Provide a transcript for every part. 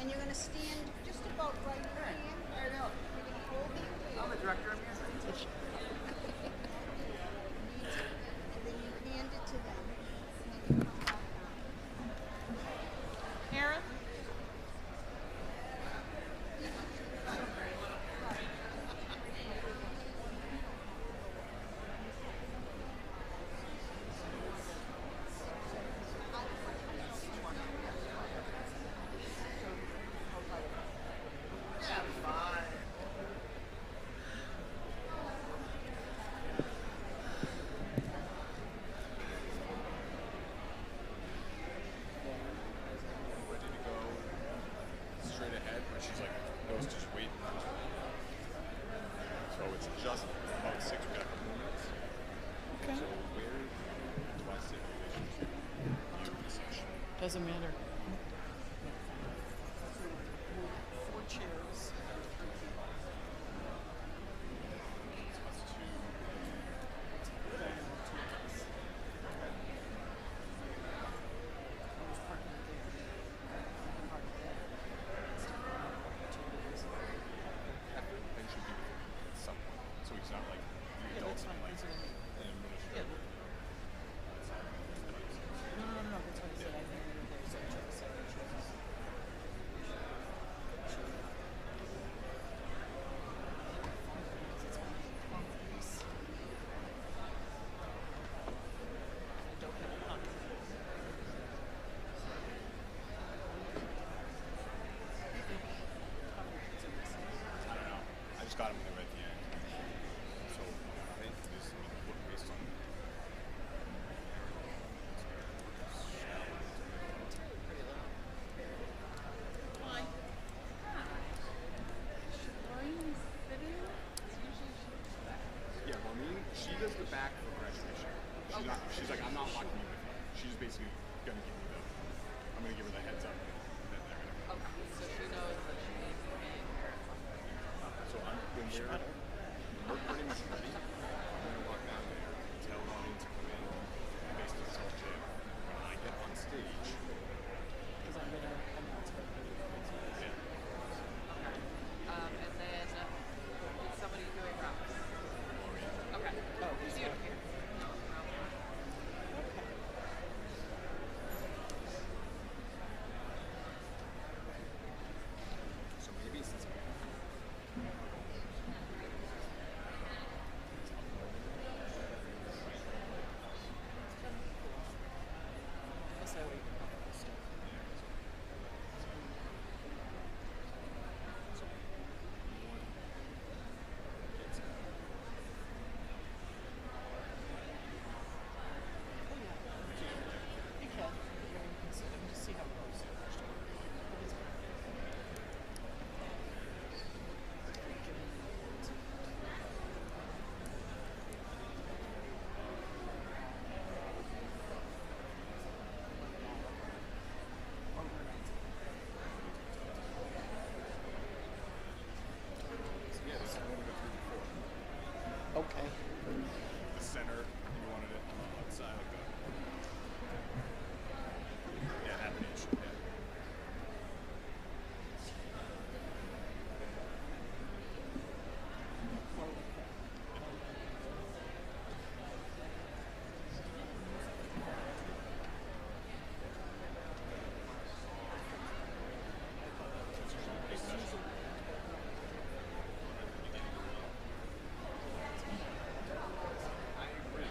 And you're going to stand just about right here. I know. You're going to hold it. I'm the director of music. And then you hand it to them. And then you come back down. Aaron? Doesn't matter. 4 chairs. So he's not like the adults and like an administrator. No, that's what I said. I think there's a second choice. I don't know. I just got him there at the end. So I think this would based on Hi. yeah, well, she does the back for graduation. She's like, I'm not walking you with me. She's basically gonna give me I'm gonna give her the heads up that they're gonna. Okay, so she knows that she needs to be here. So when we're pretty much ready, I'm gonna walk down there, tell the audience to come in, and basically tell Jim when I get on stage. Because I'm going to announce her. Yeah. Okay. And then is somebody doing rounds? Okay. Oh, he's here. No. Okay. So maybe since So we can probably start. You can. Just see how it goes. yeah, this is what we go through before. Okay. The center, you wanted it on the left side like that. Yeah, half an inch. Yeah. I agree.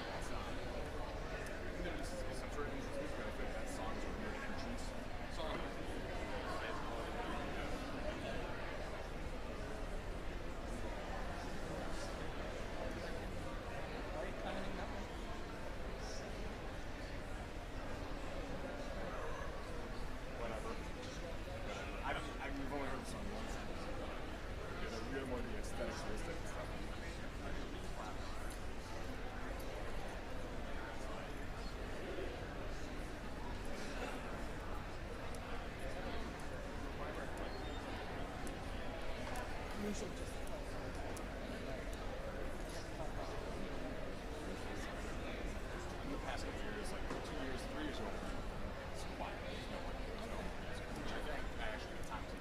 It's, some sort of entrance benefit. That song's a weird entrance song. Whatever. We've only heard the song once. We have more of the aesthetics and stuff. Usually just In the past couple years, like 2 years, 3 years ago, it's quiet. There's no one. Which I actually at times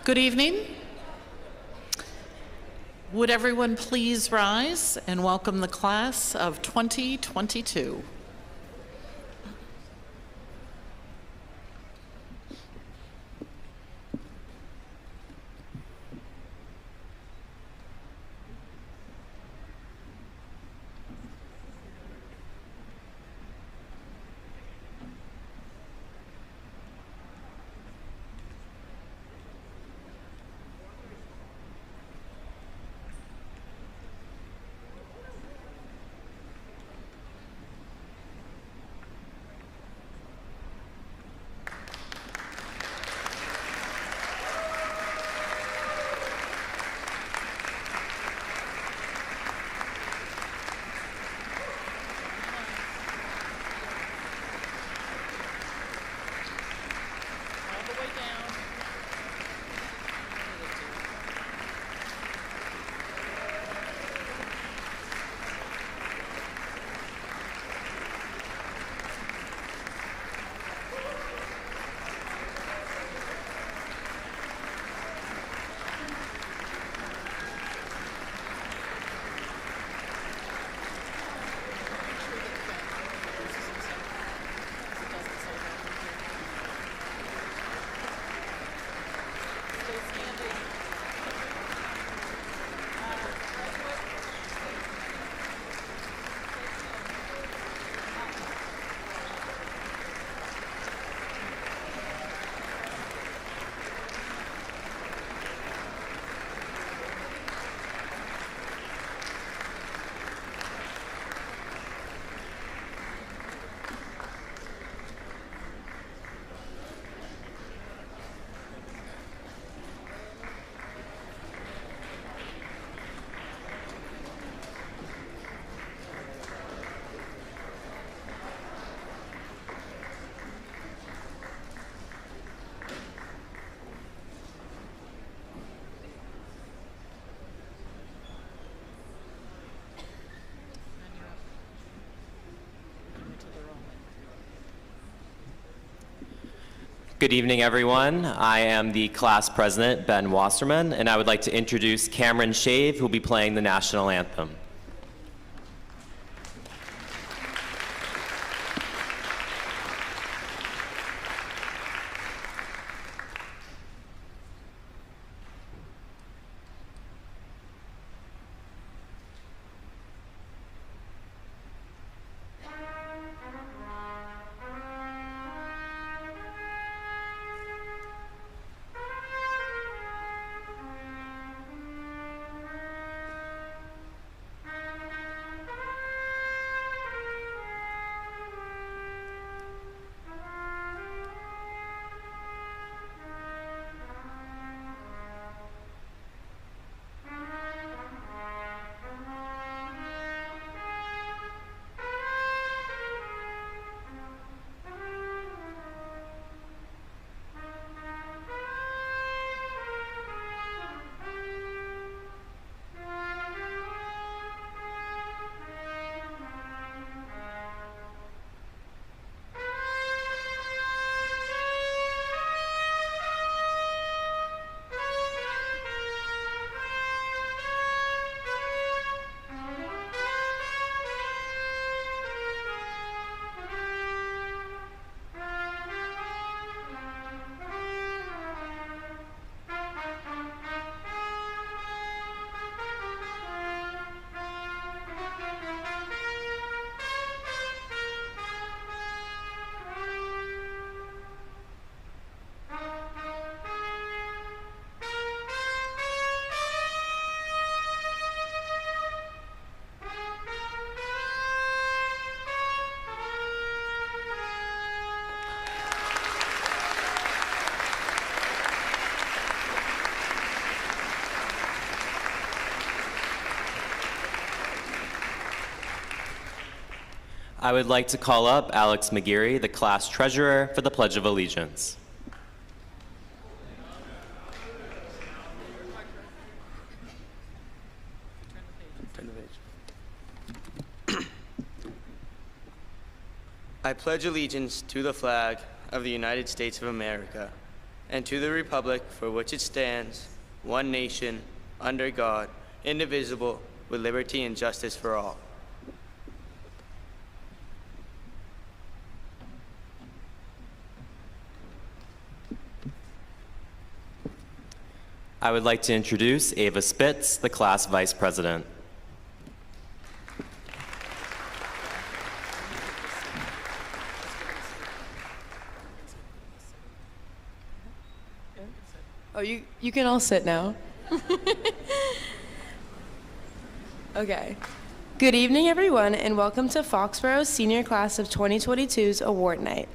Good evening. Would everyone please rise and welcome the class of 2022. Good evening, everyone. I am the class president, Ben Wasserman, and I would like to introduce Cameron Shave, who will be playing the national anthem. I would like to call up Alex McGeary, the class treasurer, for the Pledge of Allegiance. I pledge allegiance to the flag of the United States of America and to the republic for which it stands, one nation, under God, indivisible, with liberty and justice for all. I would like to introduce Ava Spitz, the class vice president. Oh, you can all sit now. Okay. Good evening, everyone, and welcome to Foxborough Senior Class of 2022's Award Night.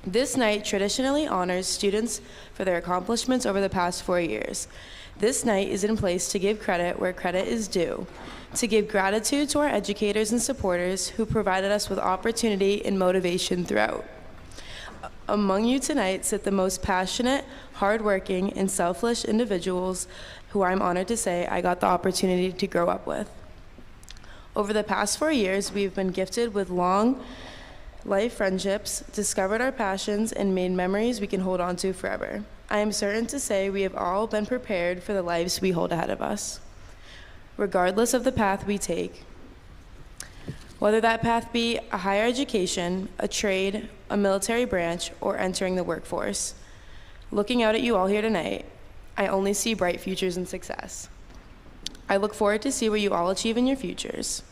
This night traditionally honors students for their accomplishments over the past 4 years. This night is in place to give credit where credit is due, to give gratitude to our educators and supporters who provided us with opportunity and motivation throughout. Among you tonight sit the most passionate, hardworking, and selfless individuals who I'm honored to say I got the opportunity to grow up with. Over the past 4 years, we've been gifted with long life friendships, discovered our passions, and made memories we can hold on to forever. I am certain to say we have all been prepared for the lives we hold ahead of us, regardless of the path we take. Whether that path be a higher education, a trade, a military branch, or entering the workforce. Looking out at you all here tonight, I only see bright futures and success. I look forward to see what you all achieve in your futures.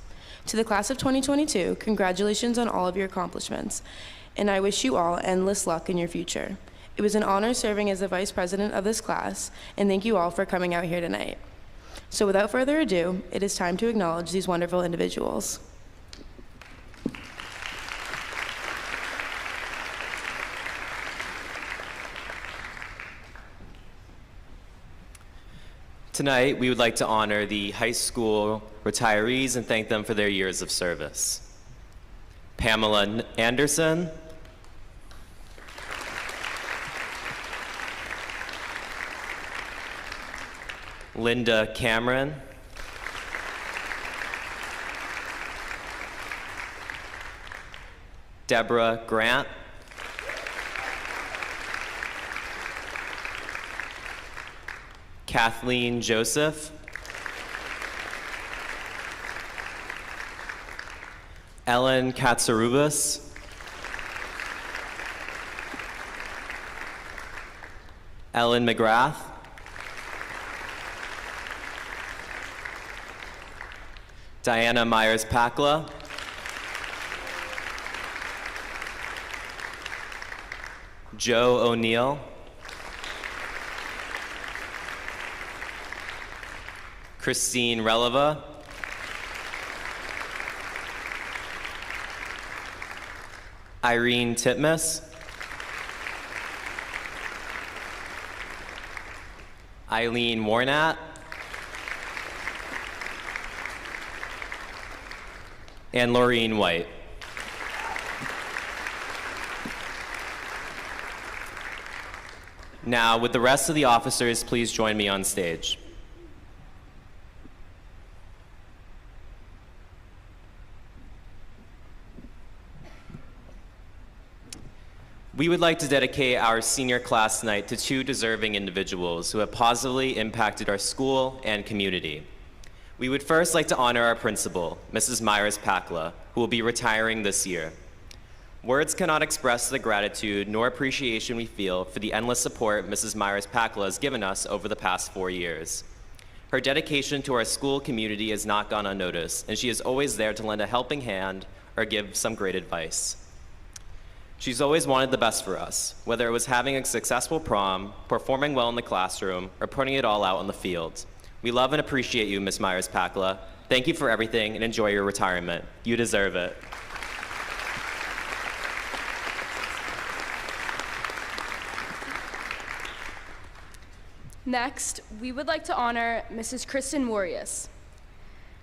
To the class of 2022, congratulations on all of your accomplishments, and I wish you all endless luck in your future. It was an honor serving as the vice president of this class, and thank you all for coming out here tonight. So without further ado, it is time to acknowledge these wonderful individuals. Tonight, we would like to honor the high school retirees and thank them for their years of service. Pamela Anderson, Linda Cameron, Deborah Grant, Kathleen Joseph, Ellen Katsarubas, Ellen McGrath, Diana Myers-Pakla, Joe O'Neill, Christine Releva, Irene Titmus, Eileen Warnat, and Laureen White. Now, would the rest of the officers please join me on stage? We would like to dedicate our senior class tonight to two deserving individuals who have positively impacted our school and community. We would first like to honor our principal, Mrs. Myers-Pakla, who will be retiring this year. Words cannot express the gratitude nor appreciation we feel for the endless support Mrs. Myers-Pakla has given us over the past 4 years. Her dedication to our school community has not gone unnoticed, and she is always there to lend a helping hand or give some great advice. She's always wanted the best for us, whether it was having a successful prom, performing well in the classroom, or putting it all out on the field. We love and appreciate you, Ms. Myers-Pakla. Thank you for everything and enjoy your retirement. You deserve it. Next, we would like to honor Mrs. Kristen Warrius.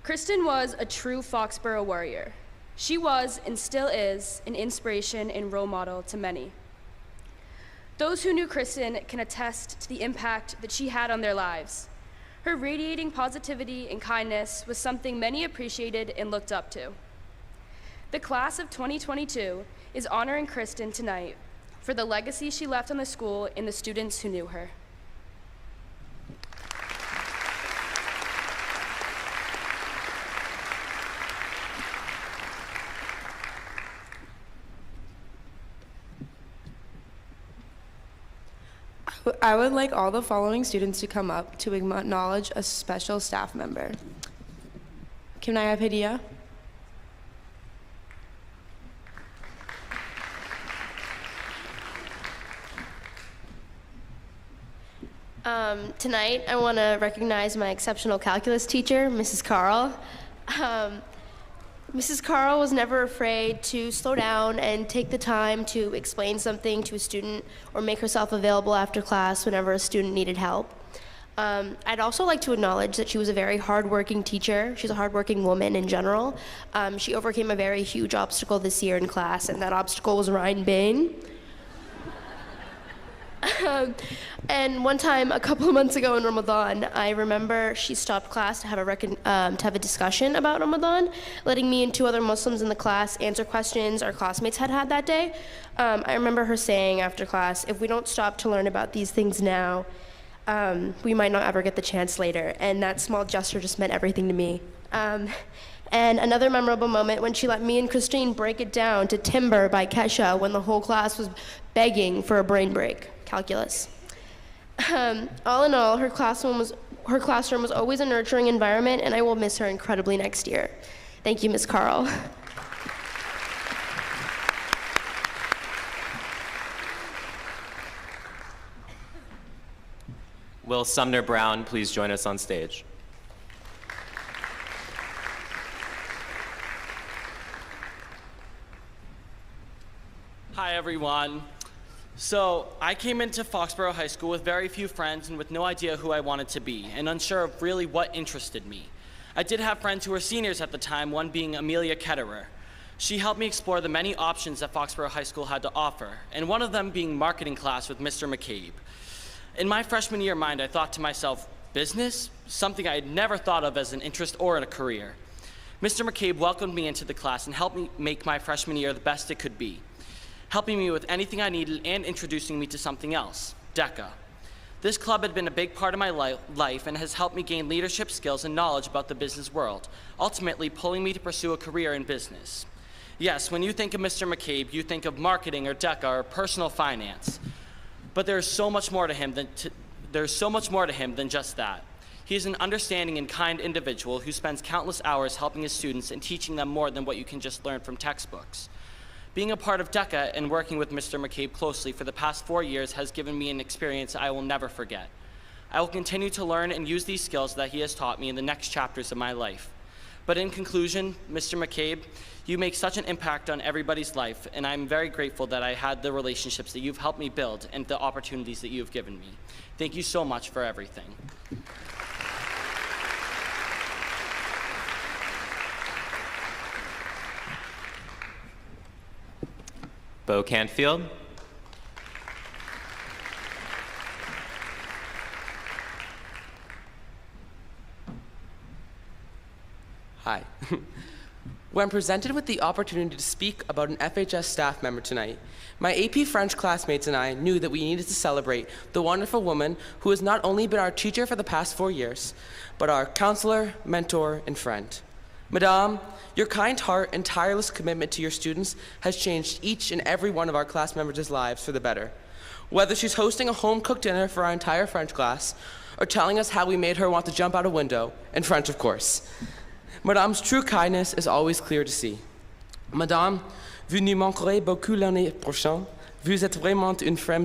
Kristen was a true Foxborough warrior. She was, and still is, an inspiration and role model to many. Those who knew Kristen can attest to the impact that she had on their lives. Her radiating positivity and kindness was something many appreciated and looked up to. The class of 2022 is honoring Kristen tonight for the legacy she left on the school and the students who knew her. I would like all the following students to come up to acknowledge a special staff member. Can I have Hidia? Tonight, I want to recognize my exceptional calculus teacher, Mrs. Carl. Mrs. Carl was never afraid to slow down and take the time to explain something to a student or make herself available after class whenever a student needed help. I'd also like to acknowledge that she was a very hardworking teacher. She's a hardworking woman in general. She overcame a very huge obstacle this year in class, and that obstacle was Ryan Bain. And one time, a couple of months ago in Ramadan, I remember she stopped class to have a discussion about Ramadan, letting me and two other Muslims in the class answer questions our classmates had that day. I remember her saying after class, if we don't stop to learn about these things now, we might not ever get the chance later. And that small gesture just meant everything to me. And another memorable moment when she let me and Christine break it down to Timber by Kesha when the whole class was begging for a brain break, calculus. All in all, her classroom was always a nurturing environment, and I will miss her incredibly next year. Thank you, Ms. Carl. Will Sumner Brown please join us on stage? Hi, everyone. So I came into Foxborough High School with very few friends and with no idea who I wanted to be, and unsure of really what interested me. I did have friends who were seniors at the time, one being Amelia Ketterer. She helped me explore the many options that Foxborough High School had to offer, and one of them being marketing class with Mr. McCabe. In my freshman year mind, I thought to myself, business? Something I had never thought of as an interest or a career. Mr. McCabe welcomed me into the class and helped me make my freshman year the best it could be, helping me with anything I needed and introducing me to something else, DECA. This club had been a big part of my life and has helped me gain leadership skills and knowledge about the business world, ultimately pulling me to pursue a career in business. Yes, when you think of Mr. McCabe, you think of marketing or DECA or personal finance. But there's so much more to him than just that. He is an understanding and kind individual who spends countless hours helping his students and teaching them more than what you can just learn from textbooks. Being a part of DECA and working with Mr. McCabe closely for the past 4 years has given me an experience I will never forget. I will continue to learn and use these skills that he has taught me in the next chapters of my life. But in conclusion, Mr. McCabe, you make such an impact on everybody's life, and I'm very grateful that I had the relationships that you've helped me build and the opportunities that you've given me. Thank you so much for everything. Bo Canfield. Hi. When presented with the opportunity to speak about an FHS staff member tonight, my AP French classmates and I knew that we needed to celebrate the wonderful woman who has not only been our teacher for the past 4 years, but our counselor, mentor, and friend. Madame, your kind heart and tireless commitment to your students has changed each and every one of our class members' lives for the better. Whether she's hosting a home-cooked dinner for our entire French class, or telling us how we made her want to jump out a window, in French, of course. Madame's true kindness is always clear to see. Madame, vous nous manquerez beaucoup l'année prochaine. Vous êtes vraiment une femme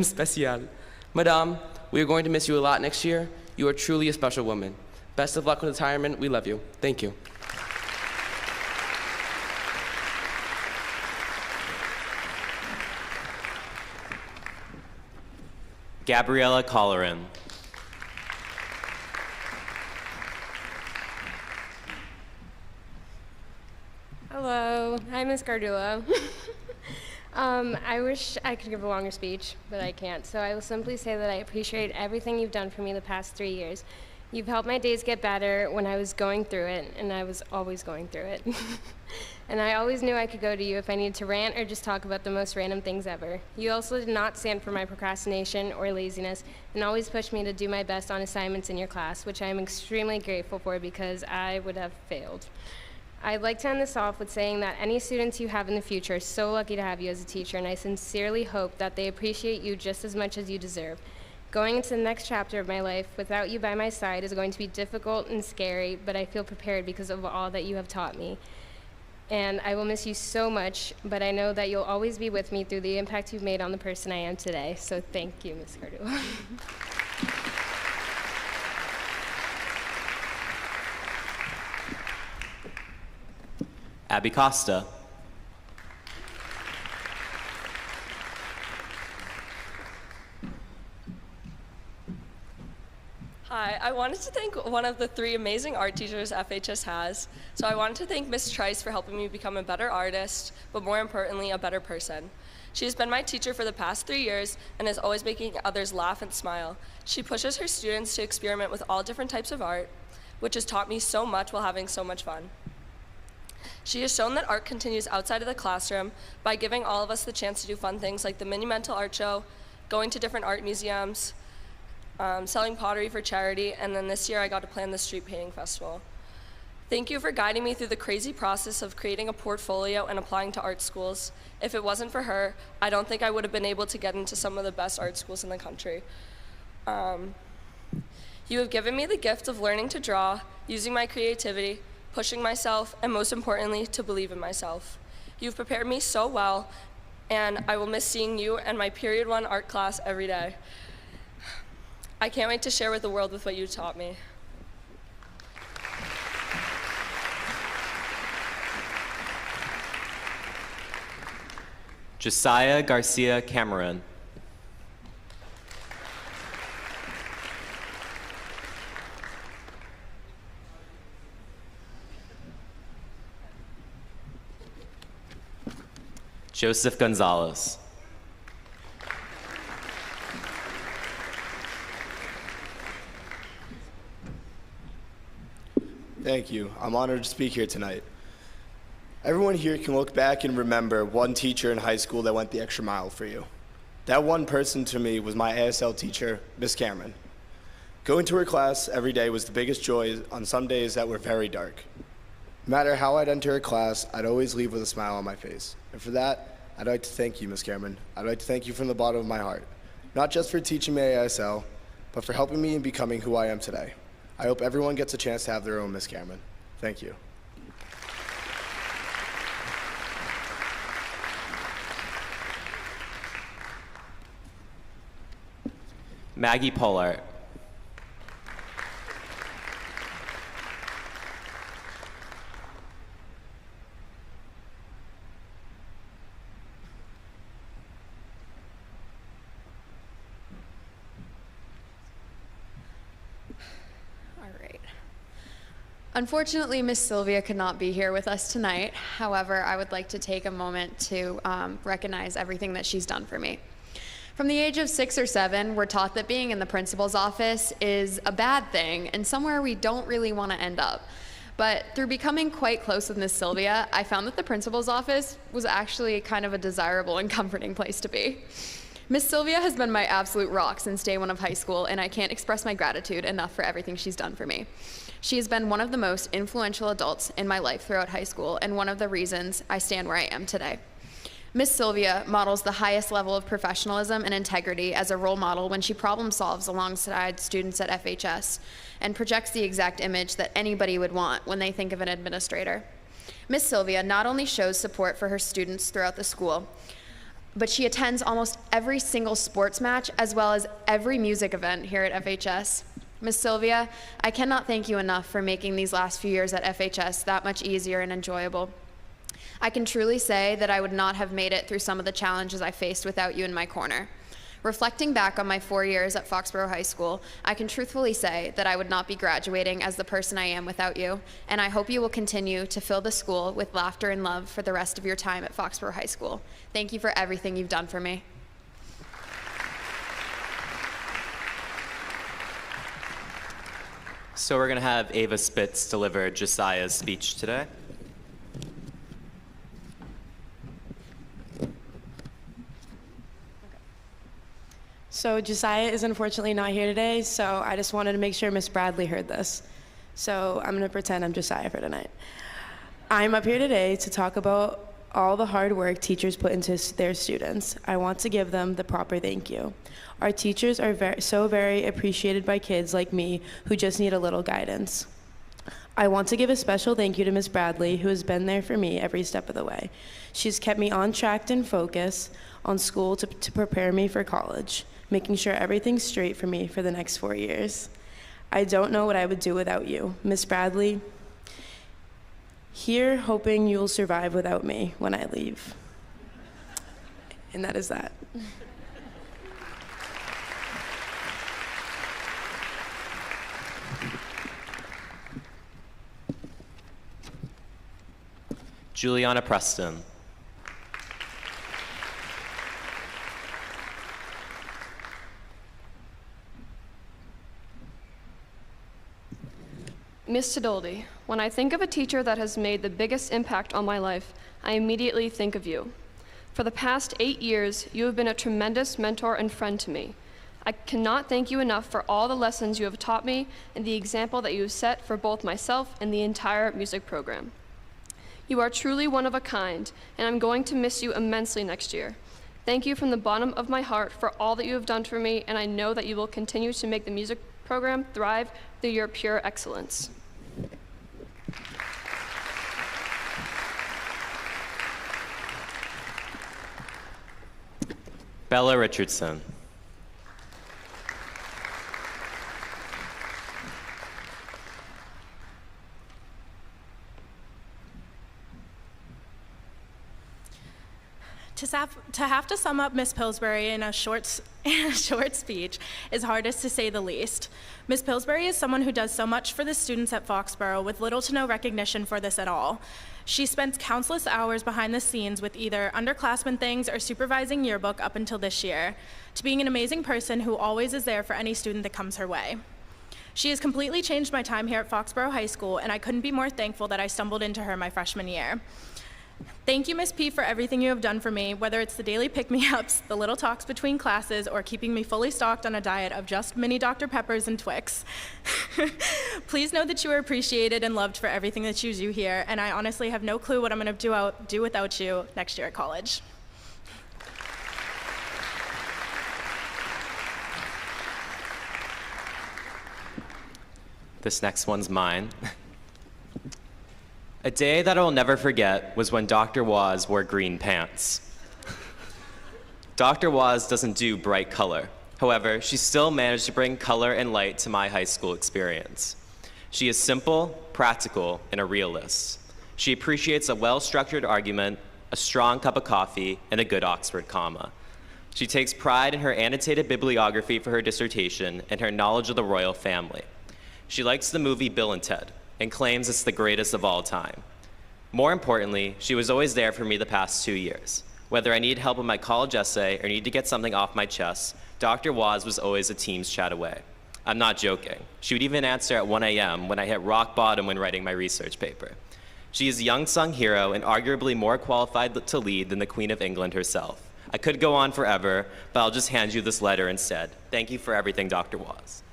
spéciale. Madame, we are going to miss you a lot next year. You are truly a special woman. Best of luck with retirement. We love you. Thank you. Gabriella Colleran. Hello, hi Ms. Gardulo. I wish I could give a longer speech, but I can't. So I will simply say that I appreciate everything you've done for me the past 3 years. You've helped my days get better when I was going through it, and I was always going through it. And I always knew I could go to you if I needed to rant or just talk about the most random things ever. You also did not stand for my procrastination or laziness, and always pushed me to do my best on assignments in your class, which I am extremely grateful for because I would have failed. I'd like to end this off with saying that any students you have in the future are so lucky to have you as a teacher, and I sincerely hope that they appreciate you just as much as you deserve. Going into the next chapter of my life without you by my side is going to be difficult and scary, but I feel prepared because of all that you have taught me. And I will miss you so much, but I know that you'll always be with me through the impact you've made on the person I am today. So thank you, Ms. Cardula. Abby Costa. Hi, I wanted to thank one of the 3 amazing art teachers FHS has. So I wanted to thank Ms. Trice for helping me become a better artist, but more importantly, a better person. She has been my teacher for the past 3 years and is always making others laugh and smile. She pushes her students to experiment with all different types of art, which has taught me so much while having so much fun. She has shown that art continues outside of the classroom by giving all of us the chance to do fun things like the Mini Mental Art Show, going to different art museums, selling pottery for charity, and then this year I got to plan the street painting festival. Thank you for guiding me through the crazy process of creating a portfolio and applying to art schools. If it wasn't for her, I don't think I would have been able to get into some of the best art schools in the country. You have given me the gift of learning to draw, using my creativity, pushing myself, and most importantly, to believe in myself. You've prepared me so well, and I will miss seeing you and my Period 1 art class every day. I can't wait to share with the world with what you taught me. Josiah Garcia Cameron. Joseph Gonzalez. Thank you. I'm honored to speak here tonight. Everyone here can look back and remember one teacher in high school that went the extra mile for you. That one person to me was my ASL teacher, Miss Cameron. Going to her class every day was the biggest joy on some days that were very dark. No matter how I'd enter her class, I'd always leave with a smile on my face. And for that, I'd like to thank you, Miss Cameron. I'd like to thank you from the bottom of my heart. Not just for teaching me ASL, but for helping me in becoming who I am today. I hope everyone gets a chance to have their own Miss Cameron. Thank you. Maggie Pollard. Unfortunately, Miss Sylvia could not be here with us tonight. However, I would like to take a moment to recognize everything that she's done for me. From the age of 6 or 7, we're taught that being in the principal's office is a bad thing and somewhere we don't really want to end up. But through becoming quite close with Miss Sylvia, I found that the principal's office was actually kind of a desirable and comforting place to be. Miss Sylvia has been my absolute rock since day 1 of high school, and I can't express my gratitude enough for everything she's done for me. She has been one of the most influential adults in my life throughout high school, and one of the reasons I stand where I am today. Miss Sylvia models the highest level of professionalism and integrity as a role model when she problem solves alongside students at FHS and projects the exact image that anybody would want when they think of an administrator. Miss Sylvia not only shows support for her students throughout the school, but she attends almost every single sports match as well as every music event here at FHS. Miss Sylvia, I cannot thank you enough for making these last few years at FHS that much easier and enjoyable. I can truly say that I would not have made it through some of the challenges I faced without you in my corner. Reflecting back on my 4 years at Foxborough High School, I can truthfully say that I would not be graduating as the person I am without you, and I hope you will continue to fill the school with laughter and love for the rest of your time at Foxborough High School. Thank you for everything you've done for me. So we're going to have Ava Spitz deliver Josiah's speech today. So Josiah is unfortunately not here today, so I just wanted to make sure Miss Bradley heard this. So I'm gonna pretend I'm Josiah for tonight. I'm up here today to talk about all the hard work teachers put into their students. I want to give them the proper thank you. Our teachers are so very appreciated by kids like me who just need a little guidance. I want to give a special thank you to Miss Bradley, who has been there for me every step of the way. She's kept me on track and focused on school to prepare me for college, making sure everything's straight for me for the next 4 years. I don't know what I would do without you. Miss Bradley, here hoping you'll survive without me when I leave. And that is that. Juliana Preston. Miss Sidoldi, when I think of a teacher that has made the biggest impact on my life, I immediately think of you. For the past 8 years, you have been a tremendous mentor and friend to me. I cannot thank you enough for all the lessons you have taught me and the example that you have set for both myself and the entire music program. You are truly one of a kind, and I'm going to miss you immensely next year. Thank you from the bottom of my heart for all that you have done for me, and I know that you will continue to make the music program thrive through your pure excellence. Bella Richardson. To have to sum up Miss Pillsbury in a short speech is hardest to say the least. Miss Pillsbury is someone who does so much for the students at Foxborough with little to no recognition for this at all. She spends countless hours behind the scenes with either underclassmen things or supervising Yearbook up until this year, to being an amazing person who always is there for any student that comes her way. She has completely changed my time here at Foxborough High School, and I couldn't be more thankful that I stumbled into her my freshman year. Thank you, Miss P, for everything you have done for me, whether it's the daily pick-me-ups, the little talks between classes, or keeping me fully stocked on a diet of just mini Dr. Peppers and Twix. Please know that you are appreciated and loved for everything that you do here, and I honestly have no clue what I'm going to do without you next year at college. This next one's mine. A day that I will never forget was when Dr. Waz wore green pants. Dr. Waz doesn't do bright color. However, she still managed to bring color and light to my high school experience. She is simple, practical, and a realist. She appreciates a well-structured argument, a strong cup of coffee, and a good Oxford comma. She takes pride in her annotated bibliography for her dissertation and her knowledge of the royal family. She likes the movie Bill and Ted and claims it's the greatest of all time. More importantly, she was always there for me the past 2 years. Whether I need help with my college essay or need to get something off my chest, Dr. Waz was always a team's chat away. I'm not joking. She would even answer at 1 a.m. when I hit rock bottom when writing my research paper. She is a young-sung hero and arguably more qualified to lead than the Queen of England herself. I could go on forever, but I'll just hand you this letter instead. Thank you for everything, Dr. Waz.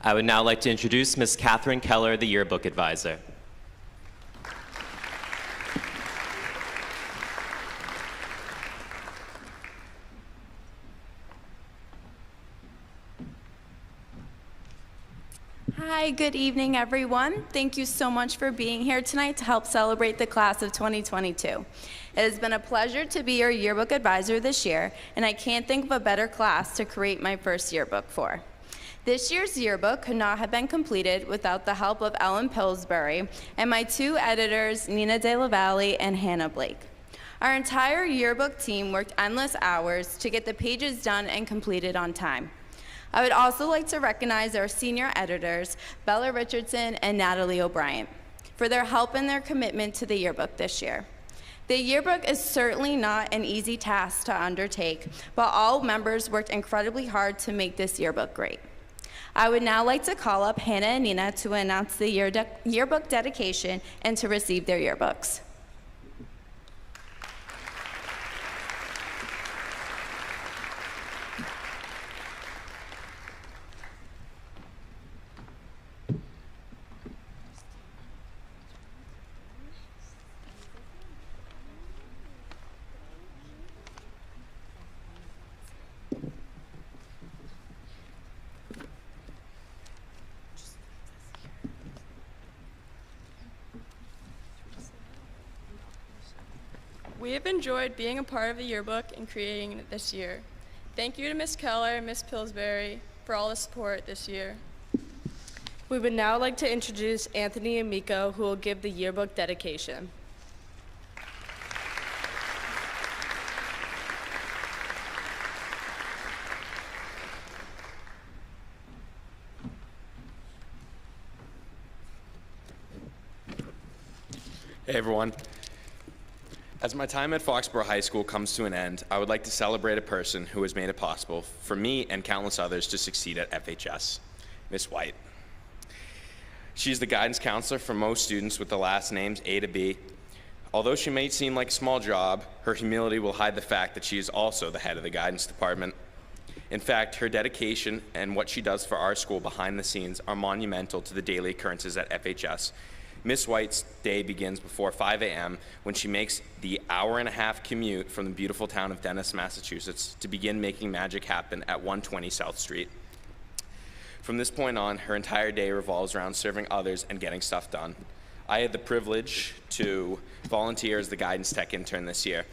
I would now like to introduce Ms. Catherine Keller, the Yearbook Advisor. Hi, good evening, everyone. Thank you so much for being here tonight to help celebrate the class of 2022. It has been a pleasure to be your yearbook advisor this year, and I can't think of a better class to create my first yearbook for. This year's yearbook could not have been completed without the help of Ellen Pillsbury and my two editors, Nina De La Valle and Hannah Blake. Our entire yearbook team worked endless hours to get the pages done and completed on time. I would also like to recognize our senior editors, Bella Richardson and Natalie O'Brien, for their help and their commitment to the yearbook this year. The yearbook is certainly not an easy task to undertake, but all members worked incredibly hard to make this yearbook great. I would now like to call up Hannah and Nina to announce the yearbook dedication and to receive their yearbooks. We have enjoyed being a part of the yearbook and creating it this year. Thank you to Ms. Keller and Ms. Pillsbury for all the support this year. We would now like to introduce Anthony and Miko, who will give the yearbook dedication. Hey everyone. As my time at Foxborough High School comes to an end, I would like to celebrate a person who has made it possible for me and countless others to succeed at FHS, Miss White. She's the guidance counselor for most students with the last names A to B. Although she may seem like a small job, her humility will hide the fact that she is also the head of the guidance department. In fact, her dedication and what she does for our school behind the scenes are monumental to the daily occurrences at FHS. Miss White's day begins before 5 a.m. when she makes the hour-and-a-half commute from the beautiful town of Dennis, Massachusetts, to begin making magic happen at 120 South Street. From this point on, her entire day revolves around serving others and getting stuff done. I had the privilege to volunteer as the guidance tech intern this year,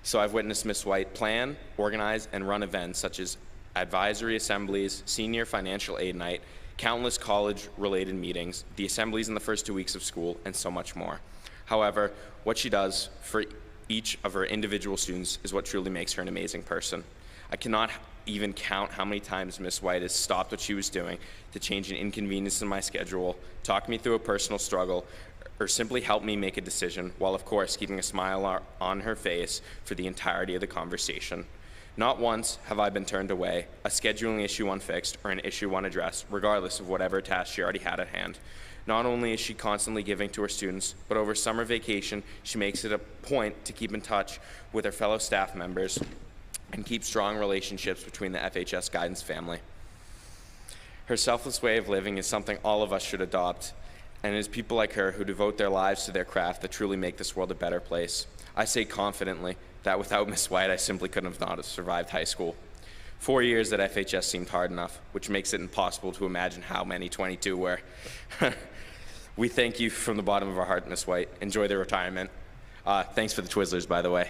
so I've witnessed Miss White plan, organize, and run events such as advisory assemblies, senior financial aid night, countless college-related meetings, the assemblies in the first 2 weeks of school, and so much more. However, what she does for each of her individual students is what truly makes her an amazing person. I cannot even count how many times Miss White has stopped what she was doing to change an inconvenience in my schedule, talk me through a personal struggle, or simply help me make a decision, while of course keeping a smile on her face for the entirety of the conversation. Not once have I been turned away, a scheduling issue unfixed, or an issue unaddressed, regardless of whatever task she already had at hand. Not only is she constantly giving to her students, but over summer vacation, she makes it a point to keep in touch with her fellow staff members and keep strong relationships between the FHS guidance family. Her selfless way of living is something all of us should adopt, and it is people like her who devote their lives to their craft that truly make this world a better place. I say confidently that without Miss White, I simply couldn't have survived high school. 4 years at FHS seemed hard enough, which makes it impossible to imagine how many 22 were. We thank you from the bottom of our heart, Miss White. Enjoy the retirement. Thanks for the Twizzlers, by the way.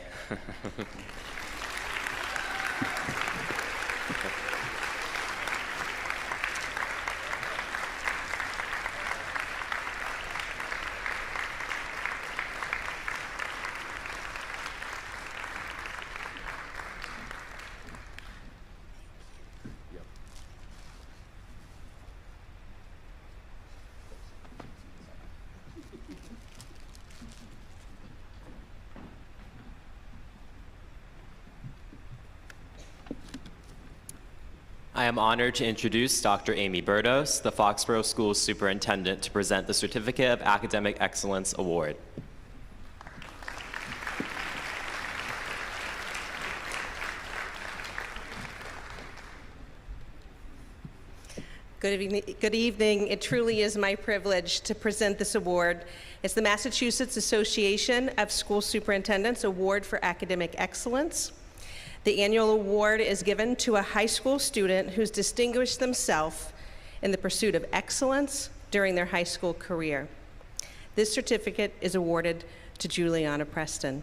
I am honored to introduce Dr. Amy Burdos, the Foxborough School Superintendent, to present the Certificate of Academic Excellence Award. Good evening. It truly is my privilege to present this award. It's the Massachusetts Association of School Superintendents Award for Academic Excellence. The annual award is given to a high school student who's distinguished themselves in the pursuit of excellence during their high school career. This certificate is awarded to Juliana Preston.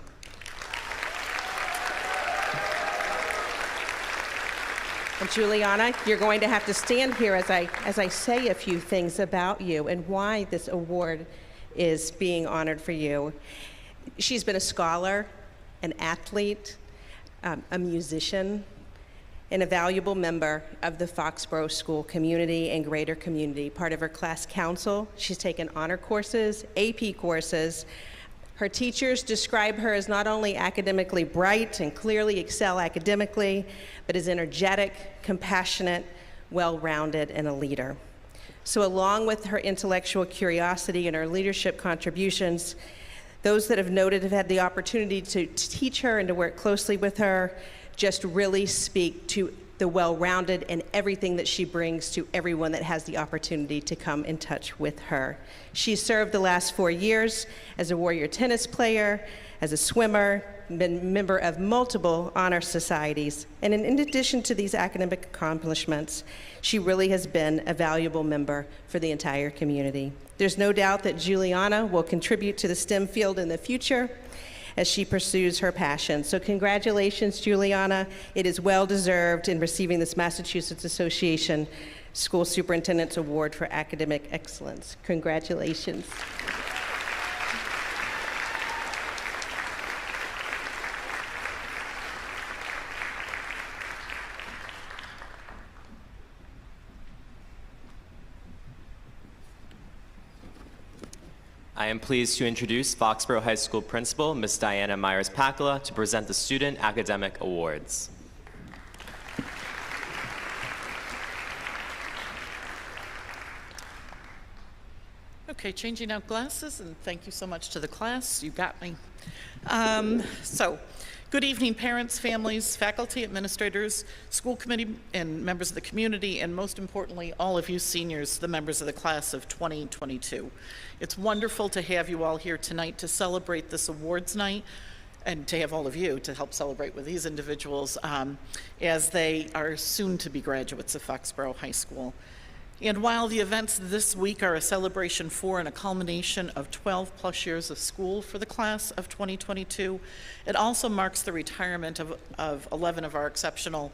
And Juliana, you're going to have to stand here as I say a few things about you and why this award is being honored for you. She's been a scholar, an athlete, a musician, and a valuable member of the Foxborough school community and greater community. Part of her class council, she's taken honor courses, AP courses. Her teachers describe her as not only academically bright and clearly excel academically, but as energetic, compassionate, well-rounded, and a leader. So along with her intellectual curiosity and her leadership contributions, those that have noted have had the opportunity to teach her and to work closely with her just really speak to the well-rounded and everything that she brings to everyone that has the opportunity to come in touch with her. She served the last 4 years as a Warrior tennis player, as a swimmer, been a member of multiple honor societies, and in addition to these academic accomplishments, she really has been a valuable member for the entire community. There's no doubt that Juliana will contribute to the STEM field in the future as she pursues her passion. So congratulations, Juliana. It is well-deserved in receiving this Massachusetts Association School Superintendent's Award for Academic Excellence. Congratulations. I am pleased to introduce Foxborough High School Principal, Ms. Diana Myers-Pacala, to present the Student Academic Awards. Okay, changing out glasses, and thank you so much to the class. You got me. Good evening, parents, families, faculty, administrators, school committee, and members of the community, and most importantly, all of you seniors, the members of the class of 2022. It's wonderful to have you all here tonight to celebrate this awards night, and to have all of you to help celebrate with these individuals as they are soon to be graduates of Foxborough High School. And while the events this week are a celebration for and a culmination of 12 plus years of school for the class of 2022, it also marks the retirement of 11 of our exceptional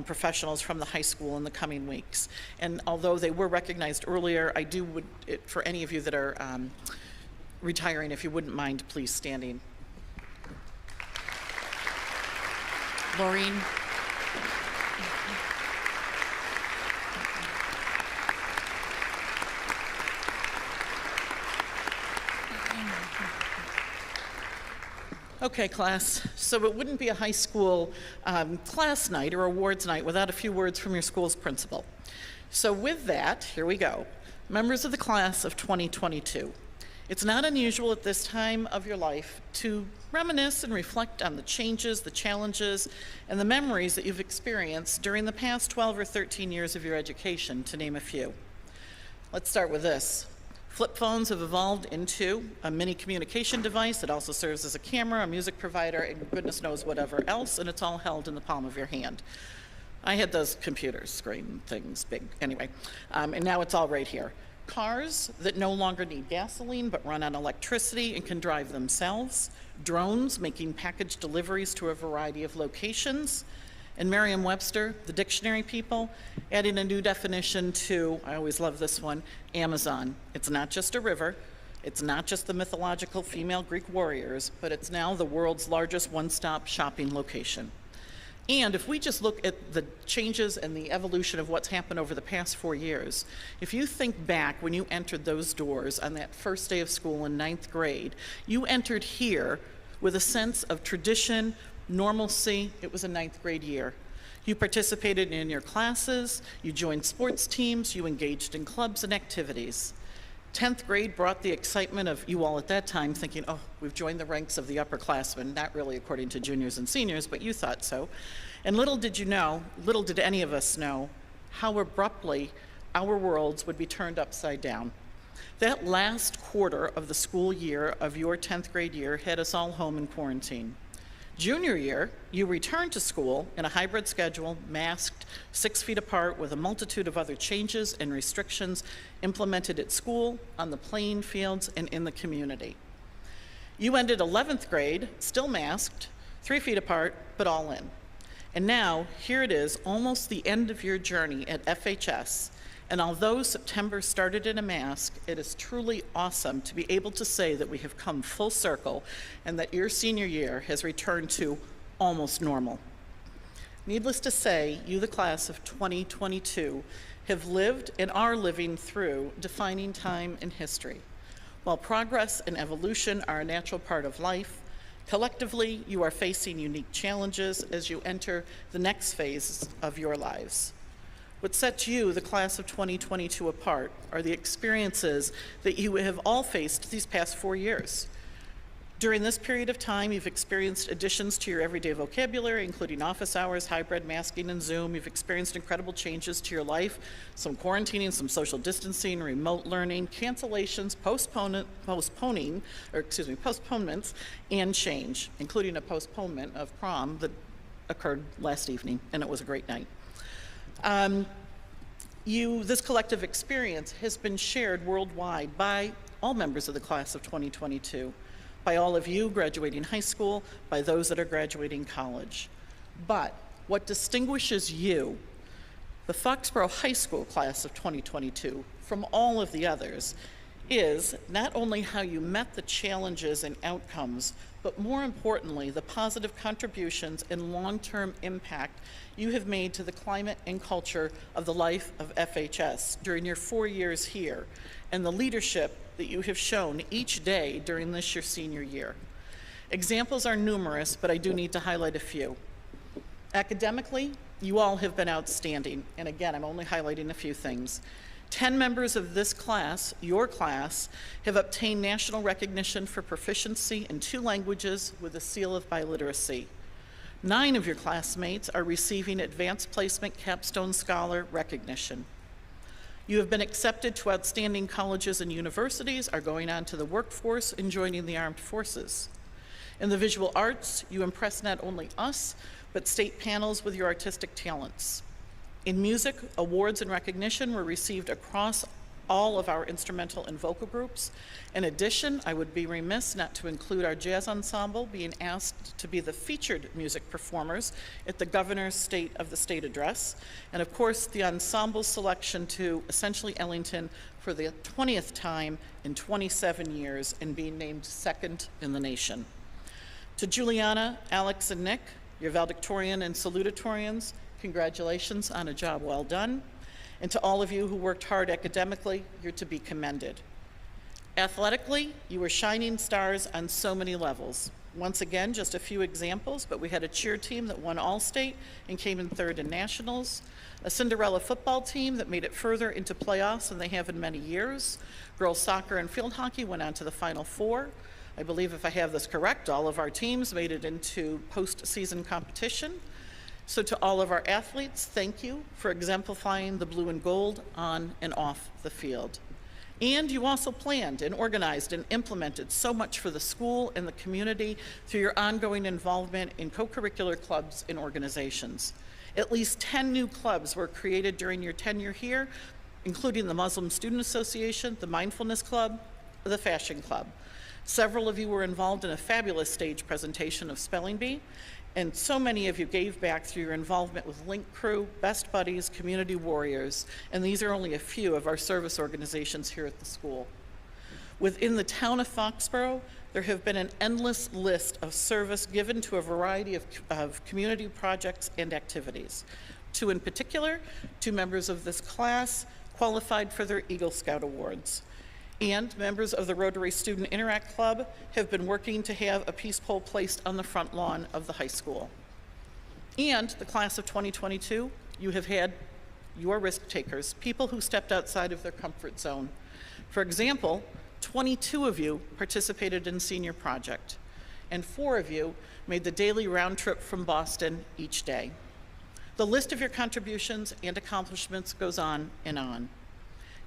professionals from the high school in the coming weeks. And although they were recognized earlier, I would, for any of you that are retiring, if you wouldn't mind, please standing. Laureen. Okay, class, so it wouldn't be a high school class night or awards night without a few words from your school's principal. So with that, here we go. Members of the class of 2022, it's not unusual at this time of your life to reminisce and reflect on the changes, the challenges, and the memories that you've experienced during the past 12 or 13 years of your education, to name a few. Let's start with this. Flip phones have evolved into a mini communication device that also serves as a camera, a music provider, and goodness knows whatever else, and it's all held in the palm of your hand. I had those computers, screen things, big, anyway, and now it's all right here. Cars that no longer need gasoline but run on electricity and can drive themselves. Drones making package deliveries to a variety of locations. And Merriam-Webster, the dictionary people, adding a new definition to, I always love this one, Amazon. It's not just a river, it's not just the mythological female Greek warriors, but it's now the world's largest one-stop shopping location. And if we just look at the changes and the evolution of what's happened over the past 4 years, if you think back when you entered those doors on that first day of school in 9th grade, you entered here with a sense of tradition, normalcy. It was a 9th grade year. You participated in your classes, you joined sports teams, you engaged in clubs and activities. 10th grade brought the excitement of you all at that time thinking, oh, we've joined the ranks of the upperclassmen, not really according to juniors and seniors, but you thought so. And little did you know, little did any of us know, how abruptly our worlds would be turned upside down. That last quarter of the school year of your 10th grade year had us all home in quarantine. Junior year, you returned to school in a hybrid schedule, masked, 6 feet apart, with a multitude of other changes and restrictions implemented at school, on the playing fields, and in the community. You ended 11th grade, still masked, 3 feet apart, but all in. And now, here it is, almost the end of your journey at FHS, And although September started in a mask, it is truly awesome to be able to say that we have come full circle and that your senior year has returned to almost normal. Needless to say, you, the class of 2022, have lived and are living through defining time in history. While progress and evolution are a natural part of life, collectively, you are facing unique challenges as you enter the next phase of your lives. What sets you, the class of 2022, apart are the experiences that you have all faced these past 4 years. During this period of time, you've experienced additions to your everyday vocabulary, including office hours, hybrid, masking, and Zoom. You've experienced incredible changes to your life, some quarantining, some social distancing, remote learning, cancellations, postponements, and change, including a postponement of prom that occurred last evening, and it was a great night. This collective experience has been shared worldwide by all members of the class of 2022. By all of you graduating high school, by those that are graduating college. But what distinguishes you, the Foxborough High School class of 2022, from all of the others is not only how you met the challenges and outcomes, but more importantly, the positive contributions and long-term impact you have made to the climate and culture of the life of FHS during your 4 years here, and the leadership that you have shown each day during this your senior year. Examples are numerous, but I do need to highlight a few. Academically, you all have been outstanding, and again, I'm only highlighting a few things. 10 members of this class, your class, have obtained national recognition for proficiency in 2 languages with a seal of biliteracy. 9 of your classmates are receiving Advanced Placement Capstone Scholar recognition. You have been accepted to outstanding colleges and universities, are going on to the workforce, and joining the armed forces. In the visual arts, you impress not only us, but state panels with your artistic talents. In music, awards and recognition were received across all of our instrumental and vocal groups. In addition, I would be remiss not to include our jazz ensemble being asked to be the featured music performers at the Governor's State of the State Address, and of course the ensemble selection to Essentially Ellington for the 20th time in 27 years and being named second in the nation. To Juliana, Alex, and Nick, your valedictorian and salutatorians, congratulations on a job well done. And to all of you who worked hard academically, you're to be commended. Athletically, you were shining stars on so many levels. Once again, just a few examples, but we had a cheer team that won All-State and came in 3rd in nationals, a Cinderella football team that made it further into playoffs than they have in many years. Girls soccer and field hockey went on to the Final Four. I believe if I have this correct, all of our teams made it into postseason competition. So to all of our athletes, thank you for exemplifying the blue and gold on and off the field. And you also planned and organized and implemented so much for the school and the community through your ongoing involvement in co-curricular clubs and organizations. At least 10 new clubs were created during your tenure here, including the Muslim Student Association, the Mindfulness Club, the Fashion Club. Several of you were involved in a fabulous stage presentation of Spelling Bee, and so many of you gave back through your involvement with Link Crew, Best Buddies, Community Warriors, and these are only a few of our service organizations here at the school. Within the town of Foxborough, there have been an endless list of service given to a variety of community projects and activities. 2 in particular, 2 members of this class qualified for their Eagle Scout Awards. And members of the Rotary Student Interact Club have been working to have a peace pole placed on the front lawn of the high school. And the class of 2022, you have had your risk takers, people who stepped outside of their comfort zone. For example, 22 of you participated in Senior Project, and 4 of you made the daily round trip from Boston each day. The list of your contributions and accomplishments goes on and on.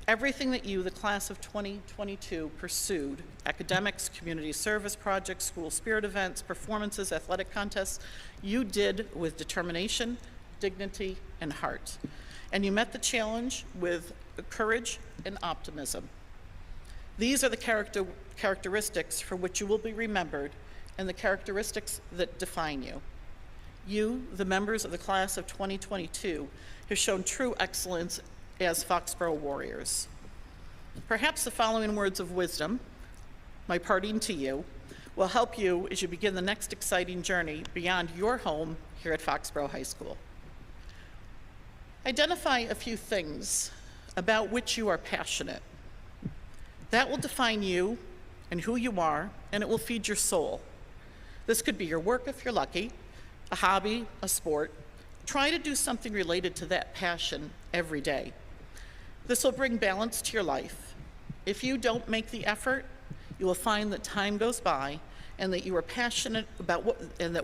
Everything that you, the class of 2022, pursued, academics, community service projects, school spirit events, performances, athletic contests, you did with determination, dignity, and heart. And you met the challenge with courage and optimism. These are the characteristics for which you will be remembered and the characteristics that define you. You, the members of the class of 2022, have shown true excellence as Foxborough Warriors. Perhaps the following words of wisdom, my parting to you, will help you as you begin the next exciting journey beyond your home here at Foxborough High School. Identify a few things about which you are passionate. That will define you and who you are, and it will feed your soul. This could be your work if you're lucky, a hobby, a sport. Try to do something related to that passion every day. This will bring balance to your life. If you don't make the effort, you will find that time goes by and that you are passionate about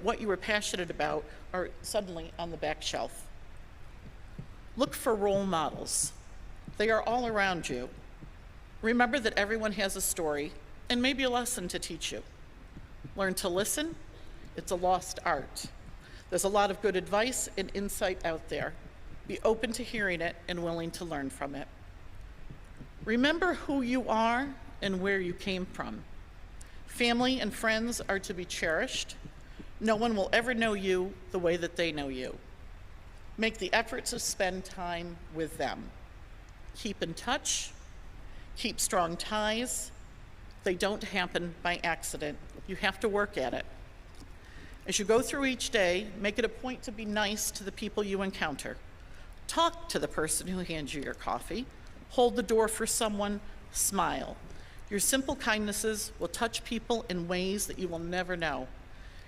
what you were passionate about are suddenly on the back shelf. Look for role models. They are all around you. Remember that everyone has a story and maybe a lesson to teach you. Learn to listen. It's a lost art. There's a lot of good advice and insight out there. Be open to hearing it and willing to learn from it. Remember who you are and where you came from. Family and friends are to be cherished. No one will ever know you the way that they know you. Make the effort to spend time with them. Keep in touch. Keep strong ties. They don't happen by accident. You have to work at it. As you go through each day, make it a point to be nice to the people you encounter. Talk to the person who hands you your coffee. Hold the door for someone. Smile. Your simple kindnesses will touch people in ways that you will never know.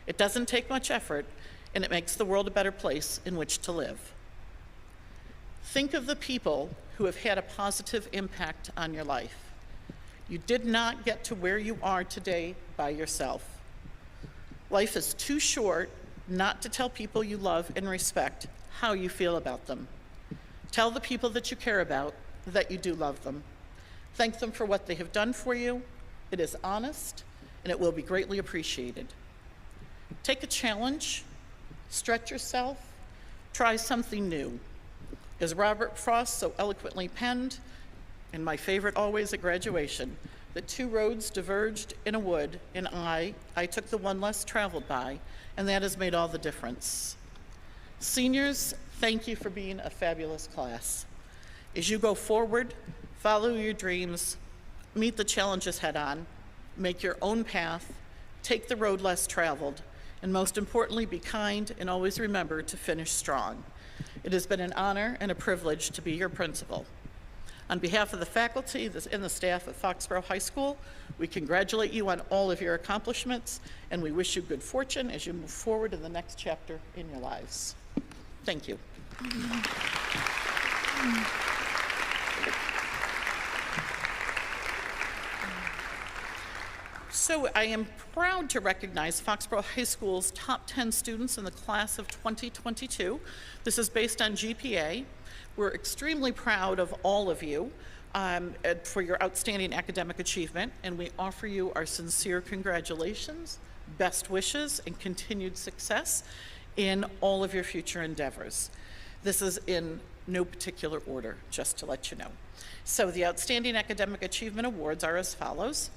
It doesn't take much effort, and it makes the world a better place in which to live. Think of the people who have had a positive impact on your life. You did not get to where you are today by yourself. Life is too short not to tell people you love and respect how you feel about them. Tell the people that you care about that you do love them. Thank them for what they have done for you. It is honest, and it will be greatly appreciated. Take a challenge, stretch yourself, try something new. As Robert Frost so eloquently penned, and my favorite always at graduation, the two roads diverged in a wood, and I took the one less traveled by, and that has made all the difference. Seniors, thank you for being a fabulous class. As you go forward, follow your dreams, meet the challenges head on, make your own path, take the road less traveled, and most importantly, be kind and always remember to finish strong. It has been an honor and a privilege to be your principal. On behalf of the faculty and the staff of Foxborough High School, we congratulate you on all of your accomplishments, and we wish you good fortune as you move forward in the next chapter in your lives. Thank you. So I am proud to recognize Foxborough High School's top 10 students in the class of 2022. This is based on GPA. We're extremely proud of all of you for your outstanding academic achievement, and we offer you our sincere congratulations, best wishes, and continued success in all of your future endeavors. This is in no particular order, just to let you know. So the Outstanding Academic Achievement Awards are as follows.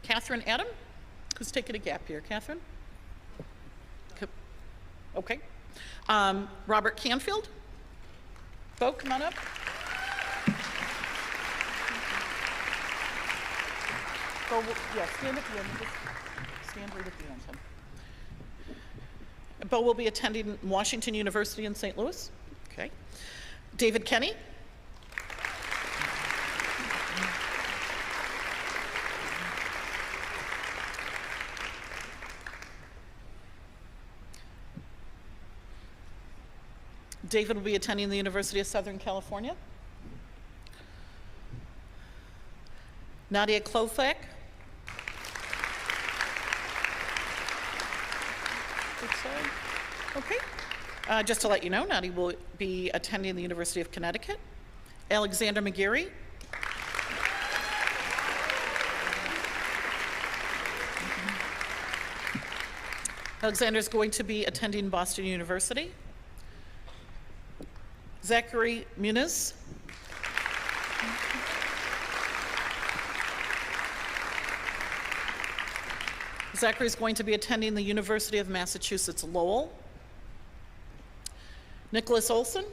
Catherine Adam, who's taking a gap year. Catherine? Okay. Robert Canfield. Bo, come on up. Bo, yeah, stand at the end. Just stand right at the end. Bo will be attending Washington University in St. Louis. Okay. David Kenny. David will be attending the University of Southern California. Nadia Klofak. Okay. Just to let you know, Nadia will be attending the University of Connecticut. Alexander McGarry. Alexander is going to be attending Boston University. Zachary Muniz. Zachary is going to be attending the University of Massachusetts Lowell. Nicholas Olson.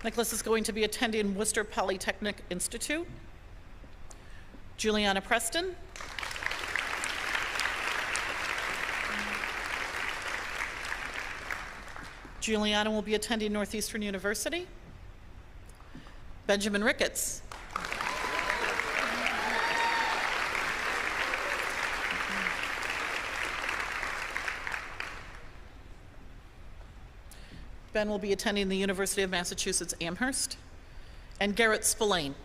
Nicholas is going to be attending Worcester Polytechnic Institute. Juliana Preston. Juliana will be attending Northeastern University. Benjamin Ricketts. Ben will be attending the University of Massachusetts Amherst. And Garrett Spillane.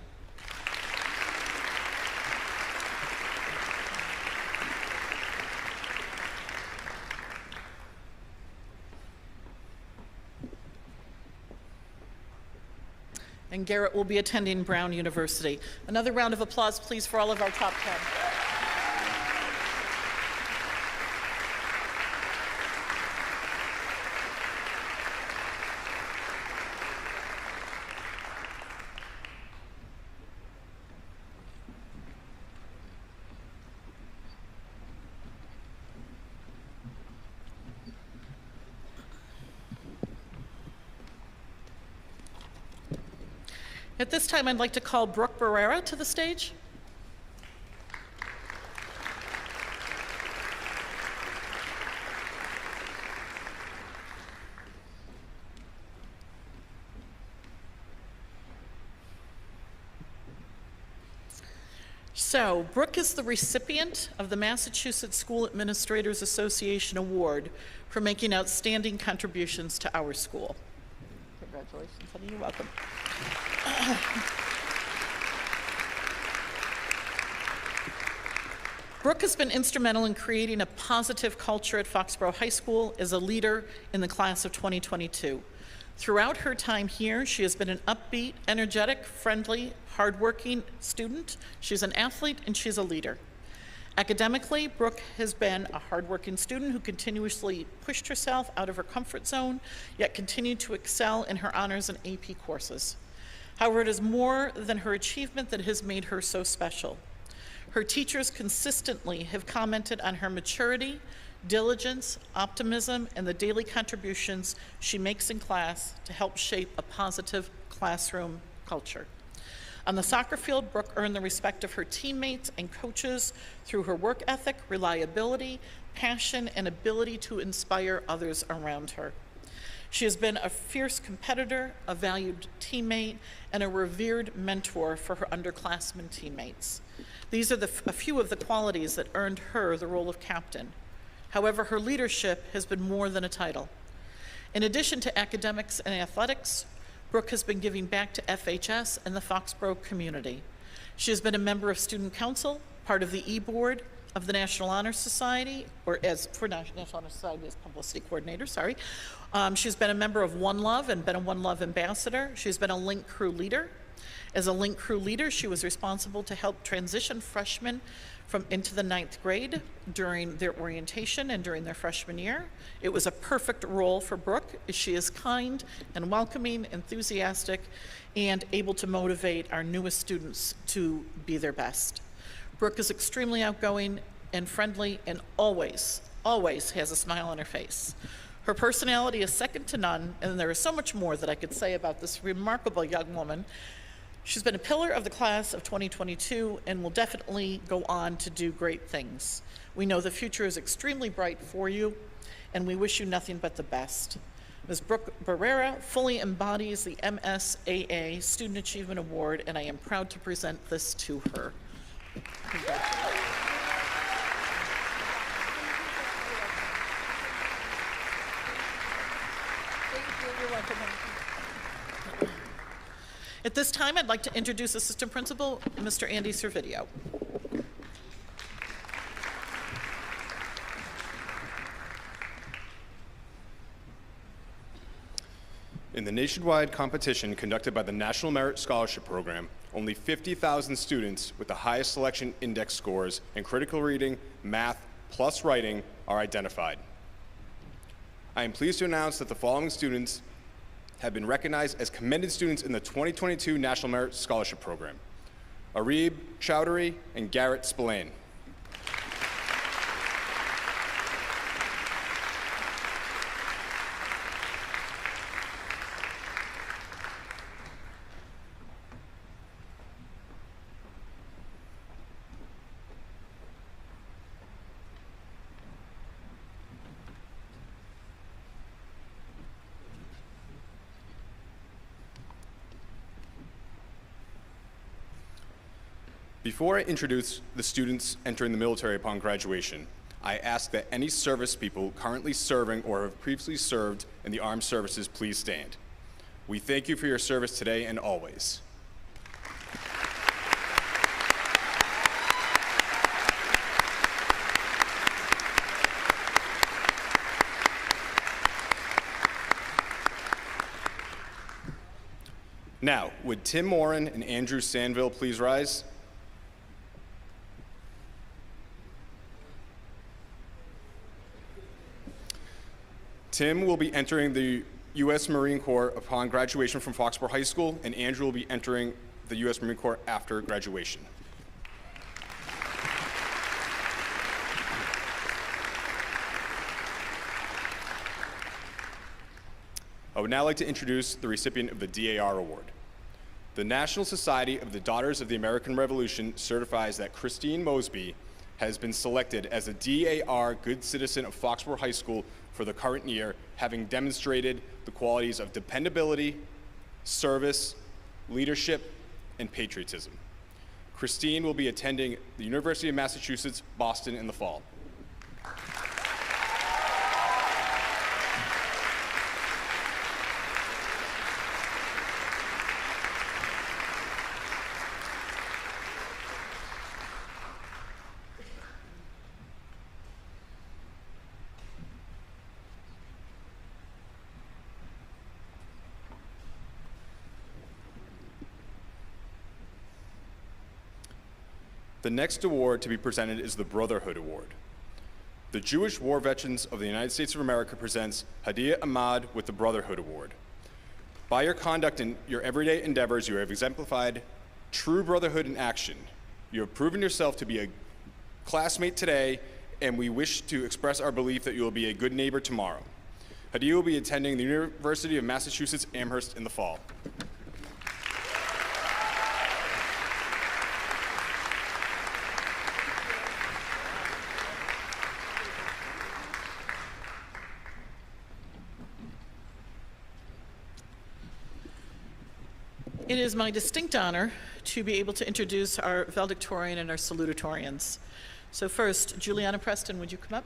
And Garrett will be attending Brown University. Another round of applause, please, for all of our top 10. At this time, I'd like to call Brooke Barrera to the stage. So, Brooke is the recipient of the Massachusetts School Administrators Association Award for making outstanding contributions to our school. Congratulations, honey. You're welcome. Brooke has been instrumental in creating a positive culture at Foxborough High School as a leader in the class of 2022. Throughout her time here, she has been an upbeat, energetic, friendly, hardworking student. She's an athlete and she's a leader. Academically, Brooke has been a hardworking student who continuously pushed herself out of her comfort zone, yet continued to excel in her honors and AP courses. However, it is more than her achievement that has made her so special. Her teachers consistently have commented on her maturity, diligence, optimism, and the daily contributions she makes in class to help shape a positive classroom culture. On the soccer field, Brooke earned the respect of her teammates and coaches through her work ethic, reliability, passion, and ability to inspire others around her. She has been a fierce competitor, a valued teammate, and a revered mentor for her underclassmen teammates. These are a few of the qualities that earned her the role of captain. However, her leadership has been more than a title. In addition to academics and athletics, Brooke has been giving back to FHS and the Foxborough community. She has been a member of Student Council, part of the E-Board of the National Honor Society, or for National Honor Society as publicity coordinator, sorry. She's been a member of One Love and been a One Love ambassador. She's been a Link Crew leader. As a Link Crew leader, she was responsible to help transition freshmen into the 9th grade during their orientation and during their freshman year. It was a perfect role for Brooke, as she is kind and welcoming, enthusiastic, and able to motivate our newest students to be their best. Brooke is extremely outgoing and friendly and always has a smile on her face. Her personality is second to none, and there is so much more that I could say about this remarkable young woman. She's been a pillar of the class of 2022 and will definitely go on to do great things. We know the future is extremely bright for you, and we wish you nothing but the best. Ms. Brooke Barrera fully embodies the MSAA Student Achievement Award, and I am proud to present this to her. Congratulations. You're welcome. At this time, I'd like to introduce Assistant Principal, Mr. Andy Servideo. In the nationwide competition conducted by the National Merit Scholarship Program, only 50,000 students with the highest selection index scores in critical reading, math, plus writing are identified. I am pleased to announce that the following students have been recognized as commended students in the 2022 National Merit Scholarship Program: Arib Chowdhury and Garrett Spillane. Before I introduce the students entering the military upon graduation, I ask that any service people currently serving or have previously served in the armed services please stand. We thank you for your service today and always. Now, would Tim Morin and Andrew Sandville please rise? Tim will be entering the U.S. Marine Corps upon graduation from Foxborough High School, and Andrew will be entering the U.S. Marine Corps after graduation. I would now like to introduce the recipient of the DAR Award. The National Society of the Daughters of the American Revolution certifies that Christine Mosby has been selected as a DAR Good Citizen of Foxborough High School for the current year, having demonstrated the qualities of dependability, service, leadership, and patriotism. Christine will be attending the University of Massachusetts, Boston in the fall. The next award to be presented is the Brotherhood Award. The Jewish War Veterans of the United States of America presents Hadia Ahmad with the Brotherhood Award. By your conduct in your everyday endeavors, you have exemplified true brotherhood in action. You have proven yourself to be a classmate today, and we wish to express our belief that you will be a good neighbor tomorrow. Hadia will be attending the University of Massachusetts Amherst in the fall. It is my distinct honor to be able to introduce our valedictorian and our salutatorians. So first, Juliana Preston, would you come up?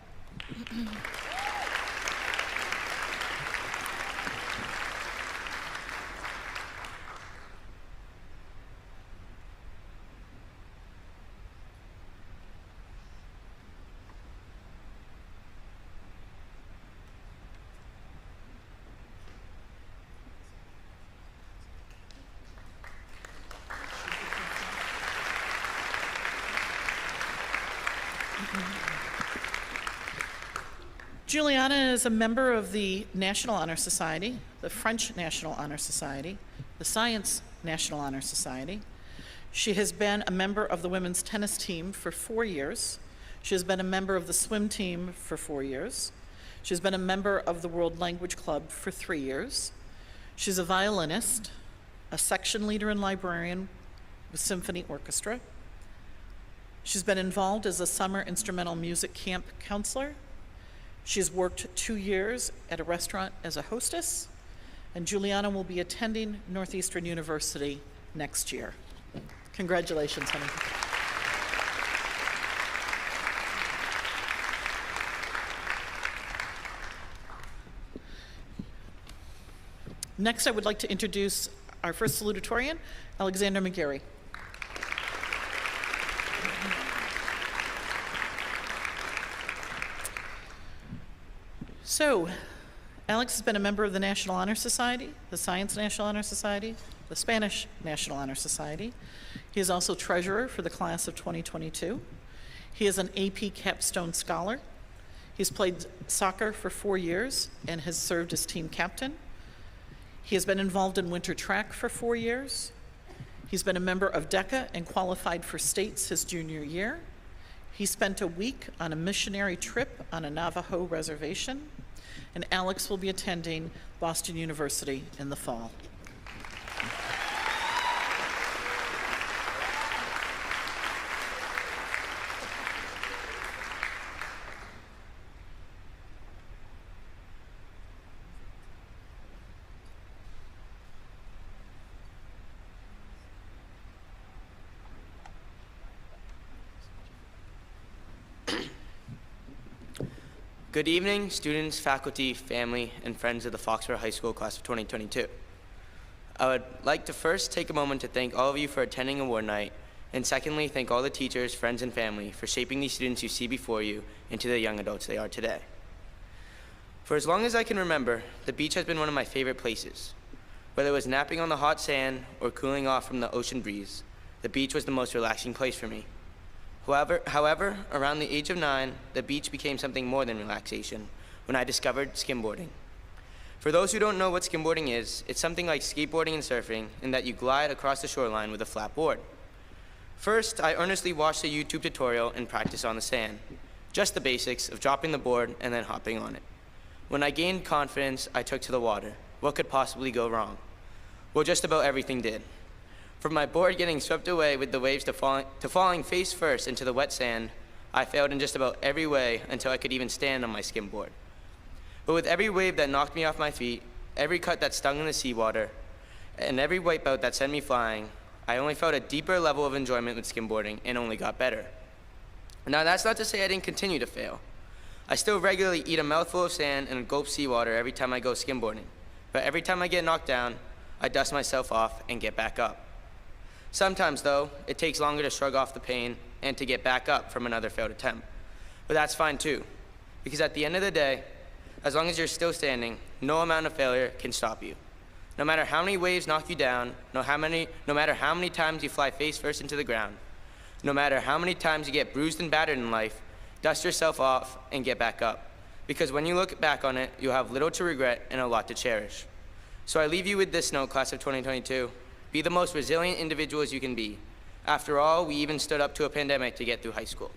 Juliana is a member of the National Honor Society, the French National Honor Society, the Science National Honor Society. She has been a member of the women's tennis team for 4 years. She has been a member of the swim team for 4 years. She's been a member of the World Language Club for 3 years. She's a violinist, a section leader and librarian with symphony orchestra. She's been involved as a summer instrumental music camp counselor. She's worked 2 years at a restaurant as a hostess, and Juliana will be attending Northeastern University next year. Congratulations, honey. Next, I would like to introduce our first salutatorian, Alexander McGarry. So, Alex has been a member of the National Honor Society, the Science National Honor Society, the Spanish National Honor Society. He is also treasurer for the class of 2022. He is an AP Capstone Scholar. He's played soccer for 4 years and has served as team captain. He has been involved in winter track for 4 years. He's been a member of DECA and qualified for states his junior year. He spent a week on a missionary trip on a Navajo reservation. And Alex will be attending Boston University in the fall. Good evening, students, faculty, family, and friends of the Foxborough High School class of 2022. I would like to first take a moment to thank all of you for attending award night, and secondly, thank all the teachers, friends, and family for shaping these students you see before you into the young adults they are today. For as long as I can remember, the beach has been one of my favorite places. Whether it was napping on the hot sand or cooling off from the ocean breeze, the beach was the most relaxing place for me. However, around the age of 9, the beach became something more than relaxation when I discovered skimboarding. For those who don't know what skimboarding is, it's something like skateboarding and surfing in that you glide across the shoreline with a flat board. First, I earnestly watched a YouTube tutorial and practiced on the sand, just the basics of dropping the board and then hopping on it. When I gained confidence, I took to the water. What could possibly go wrong? Well, just about everything did. From my board getting swept away with the waves to falling face first into the wet sand, I failed in just about every way until I could even stand on my skimboard. But with every wave that knocked me off my feet, every cut that stung in the seawater, and every wipeout that sent me flying, I only felt a deeper level of enjoyment with skimboarding and only got better. Now that's not to say I didn't continue to fail. I still regularly eat a mouthful of sand and gulp seawater every time I go skimboarding, but every time I get knocked down, I dust myself off and get back up. Sometimes, though, it takes longer to shrug off the pain and to get back up from another failed attempt. But that's fine too, because at the end of the day, as long as you're still standing, no amount of failure can stop you. No matter how many waves knock you down, no matter how many times you fly face first into the ground, no matter how many times you get bruised and battered in life, dust yourself off and get back up. Because when you look back on it, you'll have little to regret and a lot to cherish. So I leave you with this note, class of 2022. Be the most resilient individuals you can be. After all, we even stood up to a pandemic to get through high school.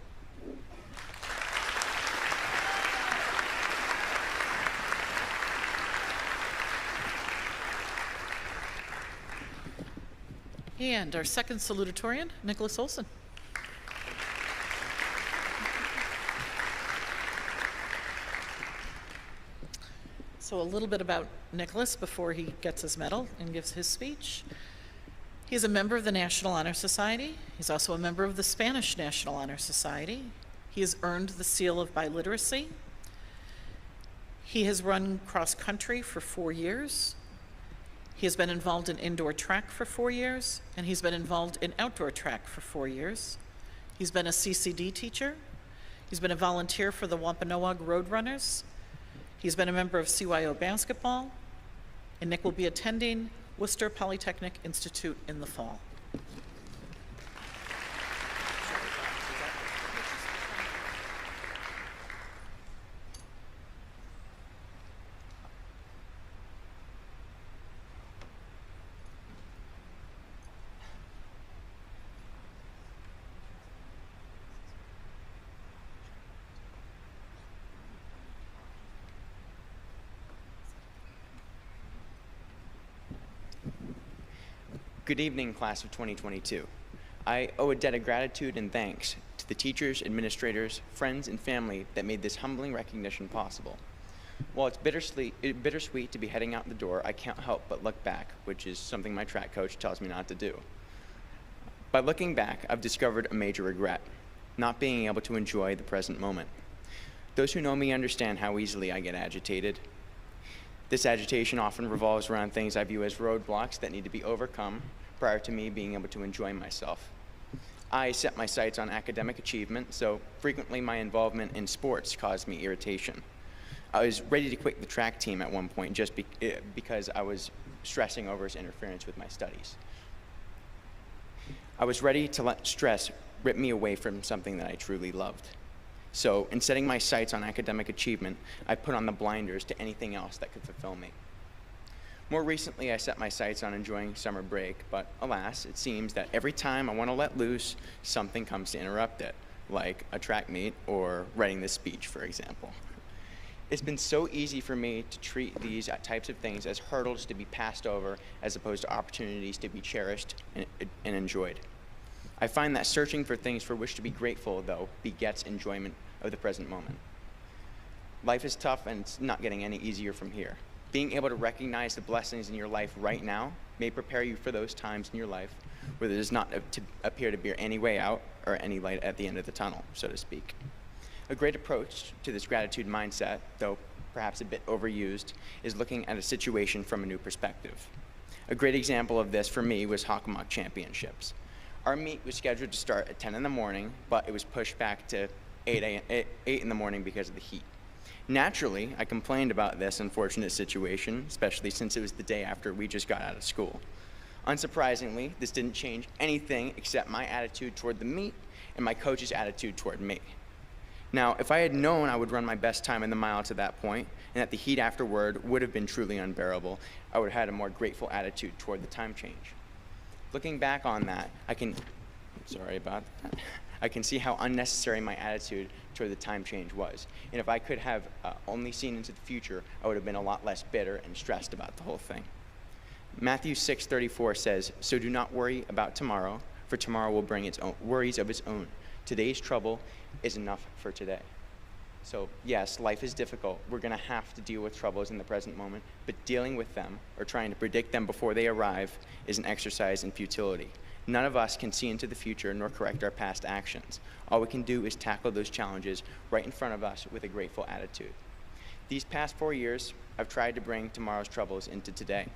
And our second salutatorian, Nicholas Olson. So a little bit about Nicholas before he gets his medal and gives his speech. He's a member of the National Honor Society. He's also a member of the Spanish National Honor Society. He has earned the seal of biliteracy. He has run cross country for 4 years. He has been involved in indoor track for 4 years, and he's been involved in outdoor track for 4 years. He's been a CCD teacher. He's been a volunteer for the Wampanoag Roadrunners. He's been a member of CYO basketball, and Nick will be attending Worcester Polytechnic Institute in the fall. Good evening, class of 2022. I owe a debt of gratitude and thanks to the teachers, administrators, friends, and family that made this humbling recognition possible. While it's bittersweet to be heading out the door, I can't help but look back, which is something my track coach tells me not to do. By looking back, I've discovered a major regret, not being able to enjoy the present moment. Those who know me understand how easily I get agitated. This agitation often revolves around things I view as roadblocks that need to be overcome prior to me being able to enjoy myself. I set my sights on academic achievement, so frequently my involvement in sports caused me irritation. I was ready to quit the track team at one point just because I was stressing over its interference with my studies. I was ready to let stress rip me away from something that I truly loved. So in setting my sights on academic achievement, I put on the blinders to anything else that could fulfill me. More recently, I set my sights on enjoying summer break, but alas, it seems that every time I want to let loose, something comes to interrupt it, like a track meet or writing this speech, for example. It's been so easy for me to treat these types of things as hurdles to be passed over as opposed to opportunities to be cherished and enjoyed. I find that searching for things for which to be grateful, though, begets enjoyment of the present moment. Life is tough and it's not getting any easier from here. Being able to recognize the blessings in your life right now may prepare you for those times in your life where there does not appear to be any way out or any light at the end of the tunnel, so to speak. A great approach to this gratitude mindset, though perhaps a bit overused, is looking at a situation from a new perspective. A great example of this for me was Hockomock Championships. Our meet was scheduled to start at 10 in the morning, but it was pushed back to 8 in the morning because of the heat. Naturally, I complained about this unfortunate situation, especially since it was the day after we just got out of school. Unsurprisingly, this didn't change anything except my attitude toward the meet and my coach's attitude toward me. Now, if I had known I would run my best time in the mile to that point, and that the heat afterward would have been truly unbearable, I would have had a more grateful attitude toward the time change. Looking back on that, I can see how unnecessary my attitude toward the time change was. And if I could have only seen into the future, I would have been a lot less bitter and stressed about the whole thing. Matthew 6:34 says, "So do not worry about tomorrow, for tomorrow will bring its own worries of its own. Today's trouble is enough for today." So yes, life is difficult. We're going to have to deal with troubles in the present moment, but dealing with them or trying to predict them before they arrive is an exercise in futility. None of us can see into the future nor correct our past actions. All we can do is tackle those challenges right in front of us with a grateful attitude. These past 4 years, I've tried to bring tomorrow's troubles into today.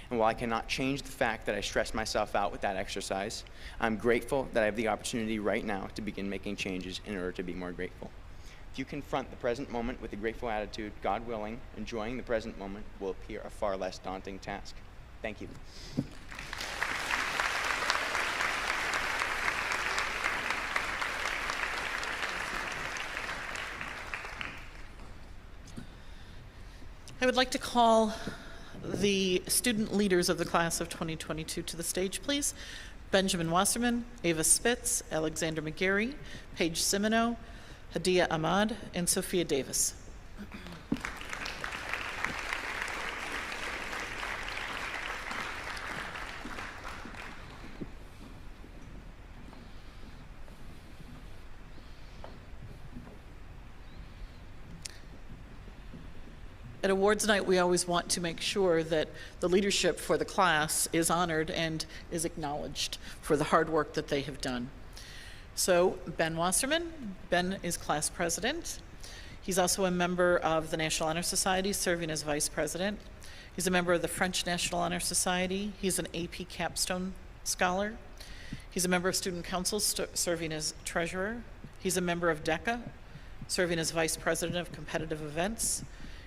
And while I cannot change the fact that I stress myself out with that exercise, I'm grateful that I have the opportunity right now to begin making changes in order to be more grateful. If you confront the present moment with a grateful attitude, God willing, enjoying the present moment will appear a far less daunting task. Thank you. I would like to call the student leaders of the class of 2022 to the stage, please. Benjamin Wasserman, Ava Spitz, Alexander McGarry, Paige Simino, Hadia Ahmad, and Sophia Davis. At awards night, we always want to make sure that the leadership for the class is honored and is acknowledged for the hard work that they have done. So, Ben Wasserman. Ben is class president. He's also a member of the National Honor Society, serving as vice president. He's a member of the French National Honor Society. He's an AP capstone scholar. He's a member of Student Council, serving as treasurer. He's a member of DECA, serving as vice president of competitive events.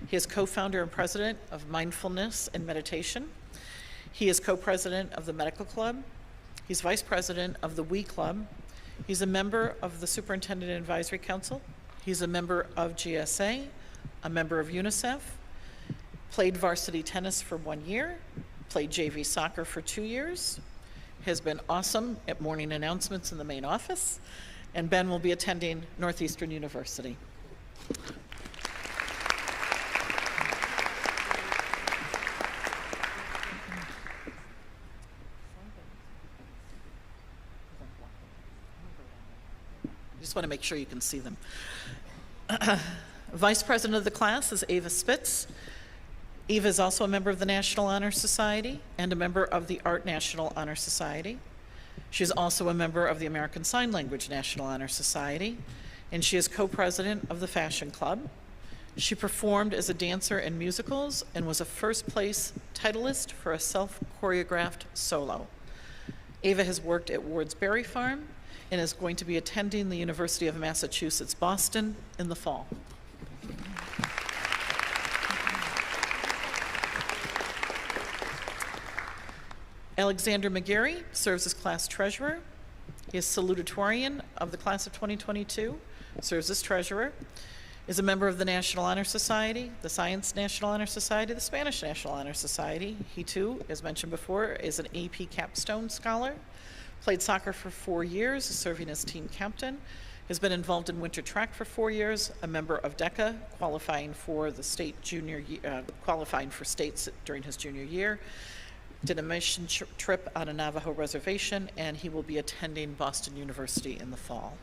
He is co-founder and president of Mindfulness and Meditation. He is co-president of the Medical Club. He's vice president of the We Club. He's a member of the Superintendent Advisory Council. He's a member of GSA, a member of UNICEF, played varsity tennis for 1 year, played JV soccer for 2 years, has been awesome at morning announcements in the main office, and Ben will be attending Northeastern University. Just want to make sure you can see them. Vice president of the class is Ava Spitz. Eva is also a member of the National Honor Society and a member of the Art National Honor Society. She's also a member of the American Sign Language National Honor Society, and she is co-president of the Fashion Club. She performed as a dancer in musicals and was a first-place titleist for a self-choreographed solo. Ava has worked at Ward's Berry Farm and is going to be attending the University of Massachusetts, Boston in the fall. Alexander McGarry serves as class treasurer. He is salutatorian of the class of 2022, serves as treasurer, is a member of the National Honor Society, the Science National Honor Society, the Spanish National Honor Society. He too, as mentioned before, is an AP capstone scholar, played soccer for 4 years, serving as team captain, has been involved in winter track for 4 years, a member of DECA, qualifying for the state qualifying for states during his junior year, did a mission trip on a Navajo reservation, and he will be attending Boston University in the fall.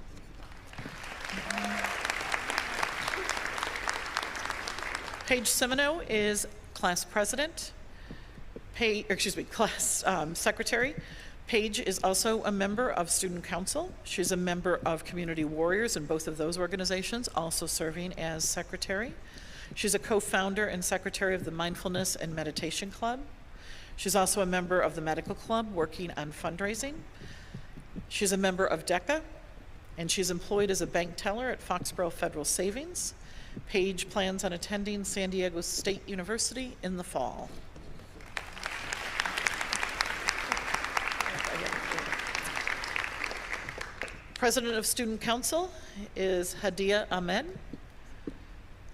Paige Simino is class president, class secretary. Paige is also a member of Student Council. She's a member of Community Warriors in both of those organizations, also serving as secretary. She's a co-founder and secretary of the Mindfulness and Meditation Club. She's also a member of the Medical Club working on fundraising. She's a member of DECA, and she's employed as a bank teller at Foxborough Federal Savings. Paige plans on attending San Diego State University in the fall. President of Student Council is Hadia Ahmed.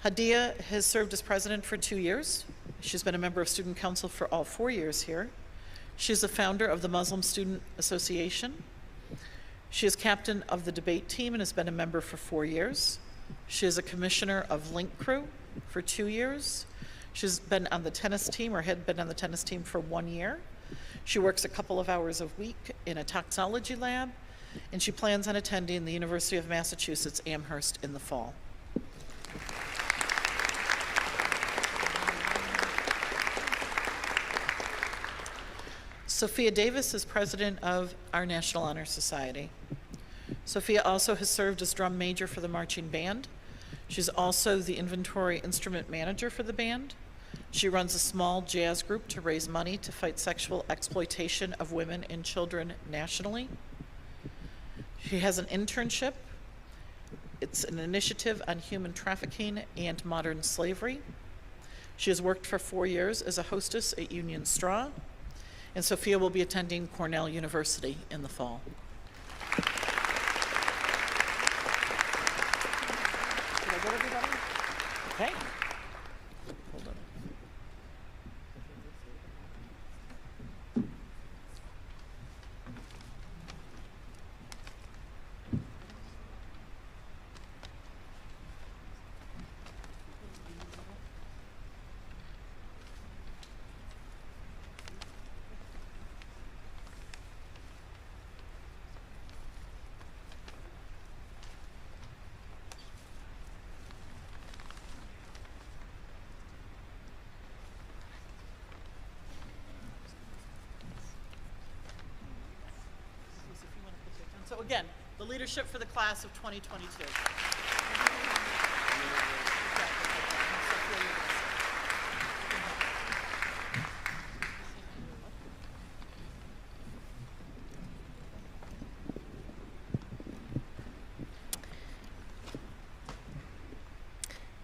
Hadia has served as president for 2 years. She's been a member of Student Council for all 4 years here. She's the founder of the Muslim Student Association. She is captain of the debate team and has been a member for 4 years. She is a commissioner of Link Crew for 2 years. She's been on the tennis team, or had been on the tennis team, for 1 year. She works a couple of hours a week in a toxology lab, and she plans on attending the University of Massachusetts Amherst in the fall. Sophia Davis is president of our National Honor Society. Sophia also has served as drum major for the marching band. She's also the inventory instrument manager for the band. She runs a small jazz group to raise money to fight sexual exploitation of women and children nationally. She has an internship. It's an initiative on human trafficking and modern slavery. She has worked for 4 years as a hostess at Union Straw, and Sophia will be attending Cornell University in the fall. Did I get everybody? Okay. Hold on. So again, the leadership for the class of 2022.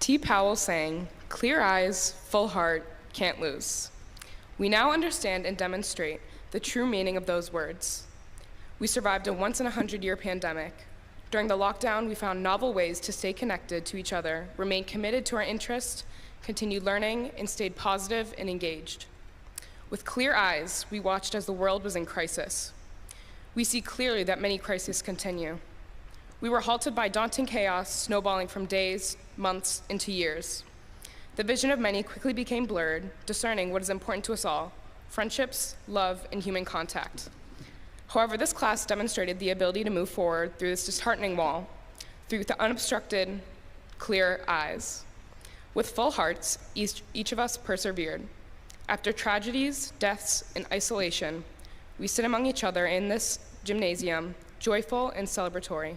T. Powell sang, "Clear eyes, full heart, can't lose." We now understand and demonstrate the true meaning of those words. We survived a once-in-a-100-year pandemic. During the lockdown, we found novel ways to stay connected to each other, remain committed to our interests, continued learning, and stayed positive and engaged. With clear eyes, we watched as the world was in crisis. We see clearly that many crises continue. We were halted by daunting chaos, snowballing from days, months, into years. The vision of many quickly became blurred, discerning what is important to us all: friendships, love, and human contact. However, this class demonstrated the ability to move forward through this disheartening wall, through the unobstructed, clear eyes. With full hearts, each of us persevered. After tragedies, deaths, and isolation, we sit among each other in this gymnasium, joyful and celebratory.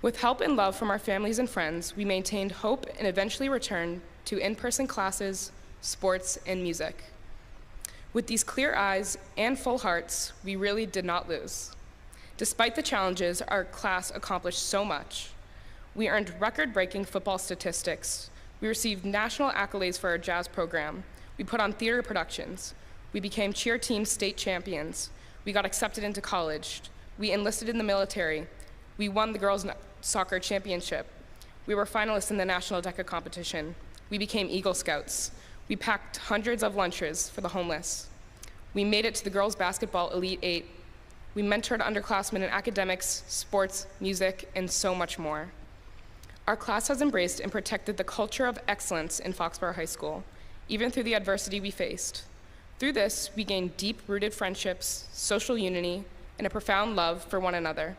With help and love from our families and friends, we maintained hope and eventually returned to in-person classes, sports, and music. With these clear eyes and full hearts, we really did not lose. Despite the challenges, our class accomplished so much. We earned record-breaking football statistics. We received national accolades for our jazz program. We put on theater productions. We became cheer team state champions. We got accepted into college. We enlisted in the military. We won the girls' soccer championship. We were finalists in the national DECA competition. We became Eagle Scouts. We packed hundreds of lunches for the homeless. We made it to the girls' basketball Elite 8. We mentored underclassmen in academics, sports, music, and so much more. Our class has embraced and protected the culture of excellence in Foxborough High School, even through the adversity we faced. Through this, we gained deep-rooted friendships, social unity, and a profound love for one another.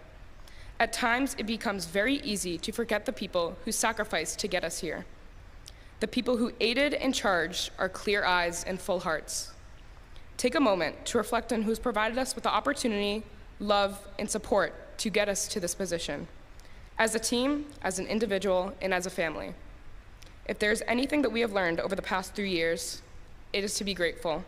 At times, it becomes very easy to forget the people who sacrificed to get us here. The people who aided and charged our clear eyes and full hearts. Take a moment to reflect on who's provided us with the opportunity, love, and support to get us to this position, as a team, as an individual, and as a family. If there's anything that we have learned over the past 3 years, it is to be grateful.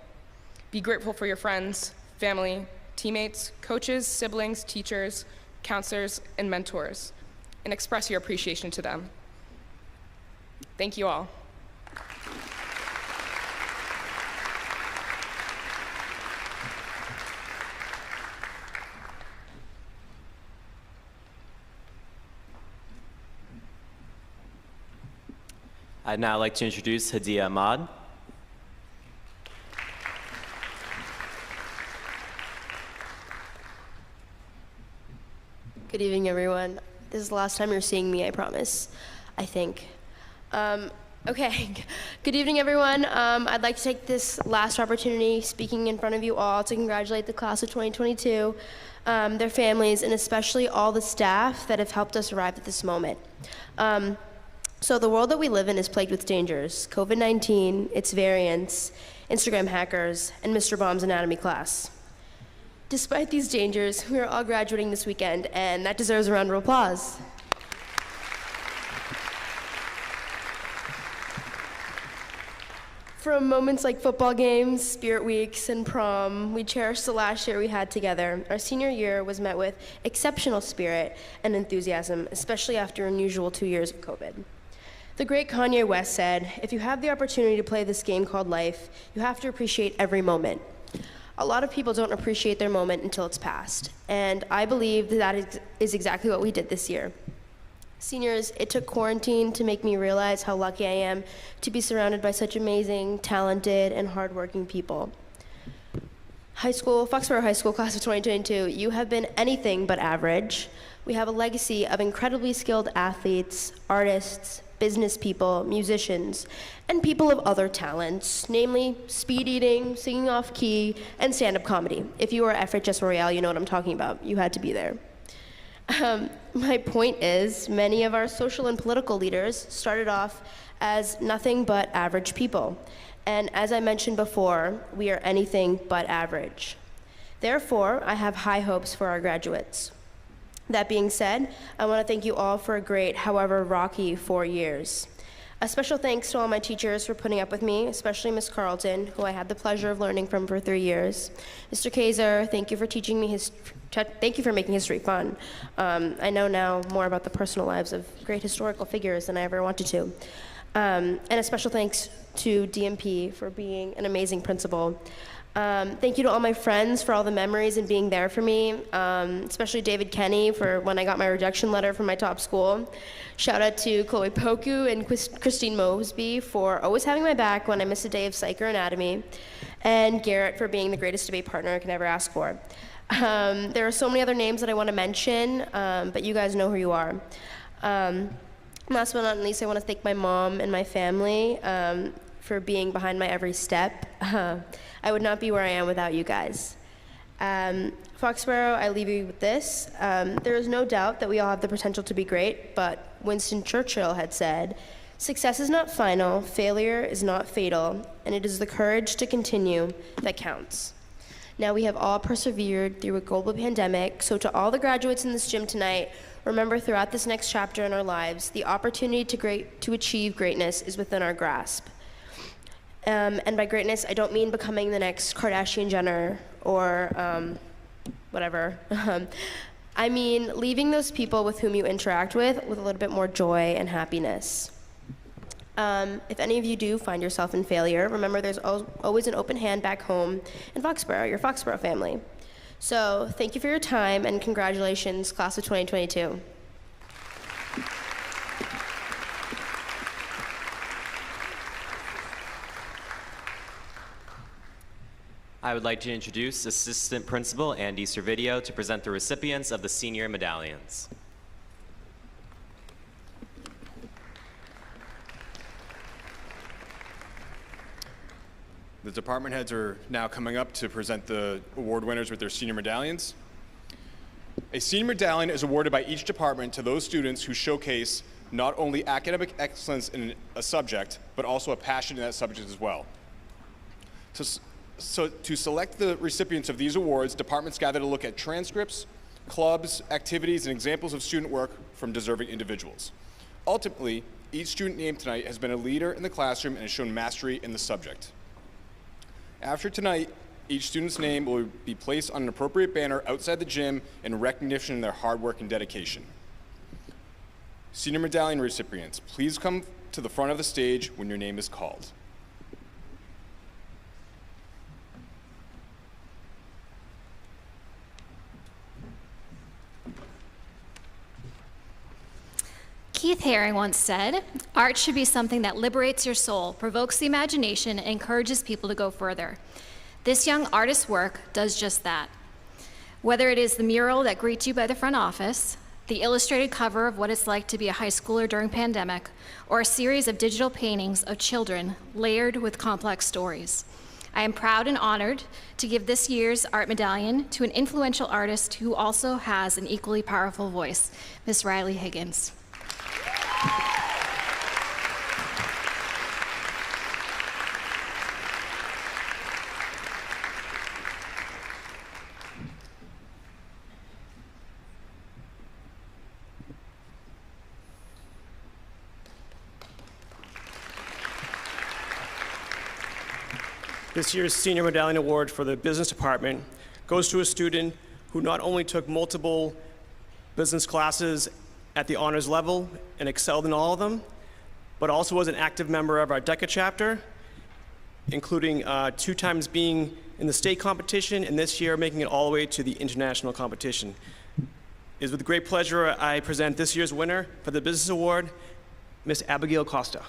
Be grateful for your friends, family, teammates, coaches, siblings, teachers, counselors, and mentors, and express your appreciation to them. Thank you all. I'd now like to introduce Hadia Ahmad. Good evening, everyone. This is the last time you're seeing me, I promise, I think. Okay, good evening, everyone. I'd like to take this last opportunity speaking in front of you all to congratulate the class of 2022, their families, and especially all the staff that have helped us arrive at this moment. So the world that we live in is plagued with dangers: COVID-19, its variants, Instagram hackers, and Mr. Baum's anatomy class. Despite these dangers, we are all graduating this weekend, and that deserves a round of applause. From moments like football games, spirit weeks, and prom, we cherish the last year we had together. Our senior year was met with exceptional spirit and enthusiasm, especially after unusual 2 years of COVID. The great Kanye West said, "If you have the opportunity to play this game called life, you have to appreciate every moment." A lot of people don't appreciate their moment until it's past, and I believe that is exactly what we did this year. Seniors, it took quarantine to make me realize how lucky I am to be surrounded by such amazing, talented, and hardworking people. Foxborough High School class of 2022, you have been anything but average. We have a legacy of incredibly skilled athletes, artists, business people, musicians, and people of other talents, namely speed eating, singing off key, and stand-up comedy. If you were at FHS Royale, you know what I'm talking about. You had to be there. My point is, many of our social and political leaders started off as nothing but average people. And as I mentioned before, we are anything but average. Therefore, I have high hopes for our graduates. That being said, I want to thank you all for a great, however rocky, 4 years. A special thanks to all my teachers for putting up with me, especially Ms. Carlton, who I had the pleasure of learning from for 3 years. Mr. Kaiser, thank you for teaching me thank you for making history fun. I know now more about the personal lives of great historical figures than I ever wanted to. And a special thanks to DMP for being an amazing principal. Thank you to all my friends for all the memories and being there for me, especially David Kenny for when I got my rejection letter from my top school. Shout out to Chloe Poku and Christine Mosby for always having my back when I missed a day of psych or anatomy, and Garrett for being the greatest debate partner I could ever ask for. There are so many other names that I want to mention, but you guys know who you are. Last but not least, I want to thank my mom and my family for being behind my every step. I would not be where I am without you guys. Foxborough, I leave you with this. There is no doubt that we all have the potential to be great, but Winston Churchill had said, "Success is not final, failure is not fatal, and it is the courage to continue that counts." Now we have all persevered through a global pandemic, so to all the graduates in this gym tonight, remember throughout this next chapter in our lives, the opportunity to achieve greatness is within our grasp. And by greatness, I don't mean becoming the next Kardashian Jenner or whatever. I mean leaving those people with whom you interact with a little bit more joy and happiness. If any of you do find yourself in failure, remember there's always an open hand back home in Foxborough, your Foxborough family. So thank you for your time, and congratulations, class of 2022. I would like to introduce Assistant Principal Andy Servideo to present the recipients of the senior medallions. The department heads are now coming up to present the award winners with their senior medallions. A senior medallion is awarded by each department to those students who showcase not only academic excellence in a subject, but also a passion in that subject as well. So to select the recipients of these awards, departments gather to look at transcripts, clubs, activities, and examples of student work from deserving individuals. Ultimately, each student named tonight has been a leader in the classroom and has shown mastery in the subject. After tonight, each student's name will be placed on an appropriate banner outside the gym in recognition of their hard work and dedication. Senior medallion recipients, please come to the front of the stage when your name is called. Keith Haring once said, "Art should be something that liberates your soul, provokes the imagination, and encourages people to go further." This young artist's work does just that. Whether it is the mural that greets you by the front office, the illustrated cover of what it's like to be a high schooler during pandemic, or a series of digital paintings of children layered with complex stories. I am proud and honored to give this year's art medallion to an influential artist who also has an equally powerful voice, Miss Riley Higgins. This year's Senior Medallion Award for the Business Department goes to a student who not only took multiple business classes at the honors level and excelled in all of them, but also was an active member of our DECA chapter, including 2 times being in the state competition and this year making it all the way to the international competition. It is with great pleasure I present this year's winner for the Business Award, Miss Abigail Costa.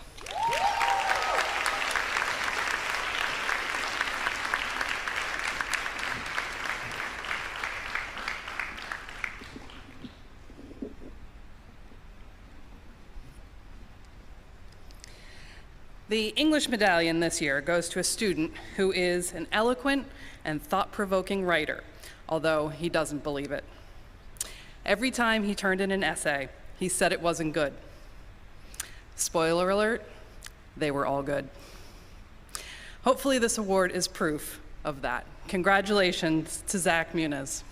The English medallion this year goes to a student who is an eloquent and thought-provoking writer, although he doesn't believe it. Every time he turned in an essay, he said it wasn't good. Spoiler alert, they were all good. Hopefully this award is proof of that. Congratulations to Zach Muniz.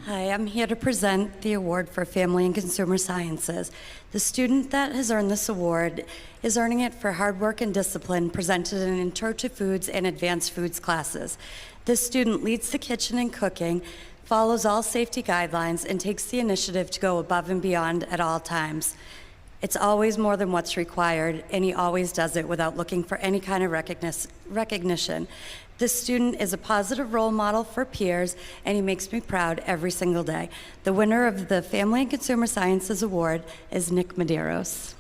Hi, I'm here to present the award for Family and Consumer Sciences. The student that has earned this award is earning it for hard work and discipline presented in Intro to Foods and Advanced Foods classes. This student leads the kitchen and cooking, follows all safety guidelines, and takes the initiative to go above and beyond at all times. It's always more than what's required, and he always does it without looking for any kind of recognition. This student is a positive role model for peers, and he makes me proud every single day. The winner of the Family and Consumer Sciences Award is Nick Medeiros.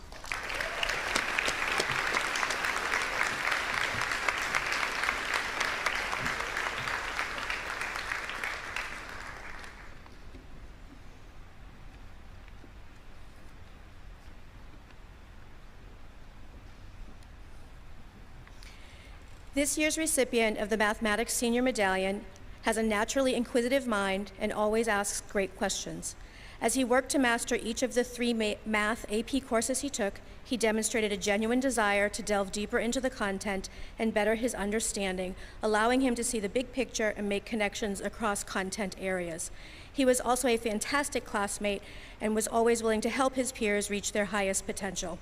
This year's recipient of the Mathematics Senior Medallion has a naturally inquisitive mind and always asks great questions. As he worked to master each of the 3 math AP courses he took, he demonstrated a genuine desire to delve deeper into the content and better his understanding, allowing him to see the big picture and make connections across content areas. He was also a fantastic classmate and was always willing to help his peers reach their highest potential.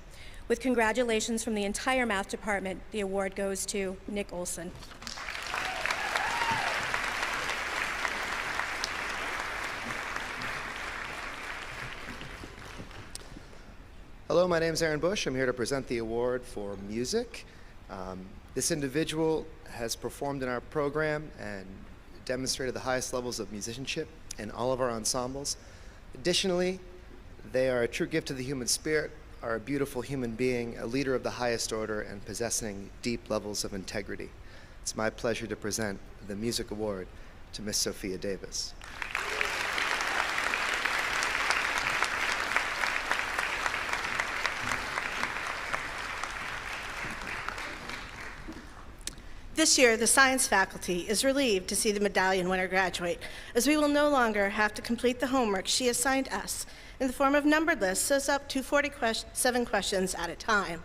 With congratulations from the entire math department, the award goes to Nick Olson. Hello, my name is Aaron Bush. I'm here to present the award for music. This individual has performed in our program and demonstrated the highest levels of musicianship in all of our ensembles. Additionally, they are a true gift to the human spirit, are a beautiful human being, a leader of the highest order, and possessing deep levels of integrity. It's my pleasure to present the Music Award to Miss Sophia Davis. This year, the science faculty is relieved to see the medallion winner graduate, as we will no longer have to complete the homework she assigned us in the form of numbered lists, as up to 47 questions at a time.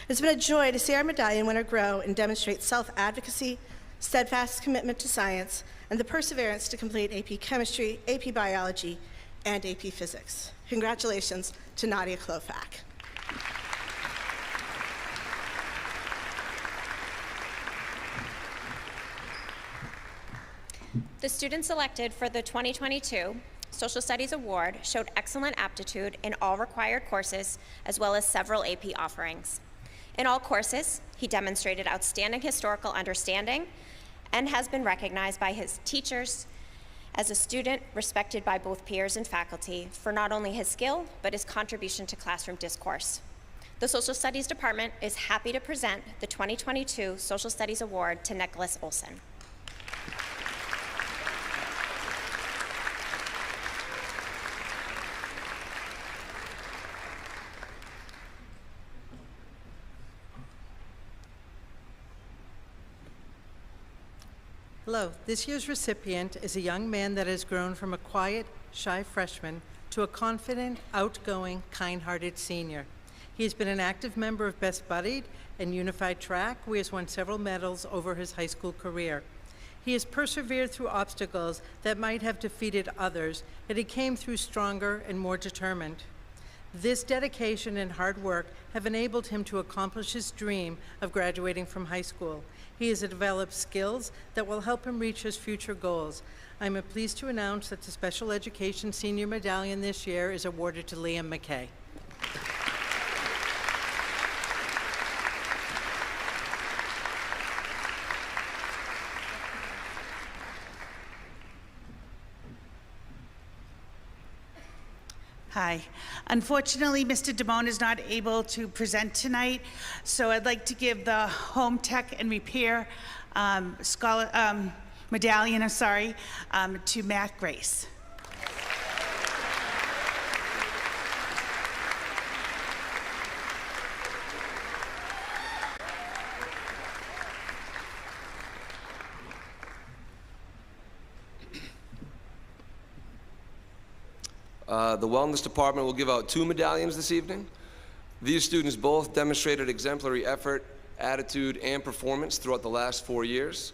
It's been a joy to see our medallion winner grow and demonstrate self-advocacy, steadfast commitment to science, and the perseverance to complete AP Chemistry, AP Biology, and AP Physics. Congratulations to Nadia Klofak. The students selected for the 2022 Social Studies Award showed excellent aptitude in all required courses, as well as several AP offerings. In all courses, he demonstrated outstanding historical understanding and has been recognized by his teachers as a student respected by both peers and faculty for not only his skill, but his contribution to classroom discourse. The Social Studies Department is happy to present the 2022 Social Studies Award to Nicholas Olson. Hello, this year's recipient is a young man that has grown from a quiet, shy freshman to a confident, outgoing, kind-hearted senior. He has been an active member of Best Buddied and Unified Track, where he has won several medals over his high school career. He has persevered through obstacles that might have defeated others, yet he came through stronger and more determined. This dedication and hard work have enabled him to accomplish his dream of graduating from high school. He has developed skills that will help him reach his future goals. I'm pleased to announce that the Special Education Senior Medallion this year is awarded to Liam McKay. Hi. Unfortunately, Mr. Damone is not able to present tonight, so I'd like to give the Home Tech and Repair medallion, to Matt Grace. The Wellness Department will give out 2 medallions this evening. These students both demonstrated exemplary effort, attitude, and performance throughout the last 4 years.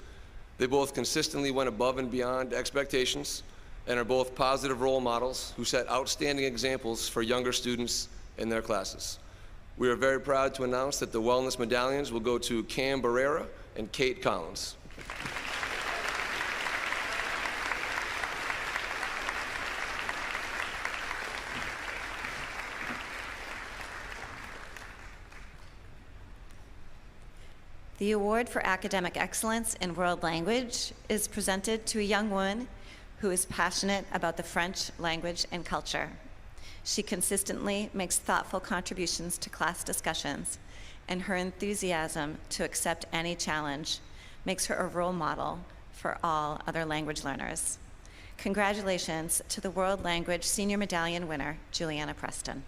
They both consistently went above and beyond expectations and are both positive role models who set outstanding examples for younger students in their classes. We are very proud to announce that the Wellness medallions will go to Cam Barrera and Kate Collins. The award for academic excellence in world language is presented to a young woman who is passionate about the French language and culture. She consistently makes thoughtful contributions to class discussions, and her enthusiasm to accept any challenge makes her a role model for all other language learners. Congratulations to the World Language Senior Medallion winner, Juliana Preston.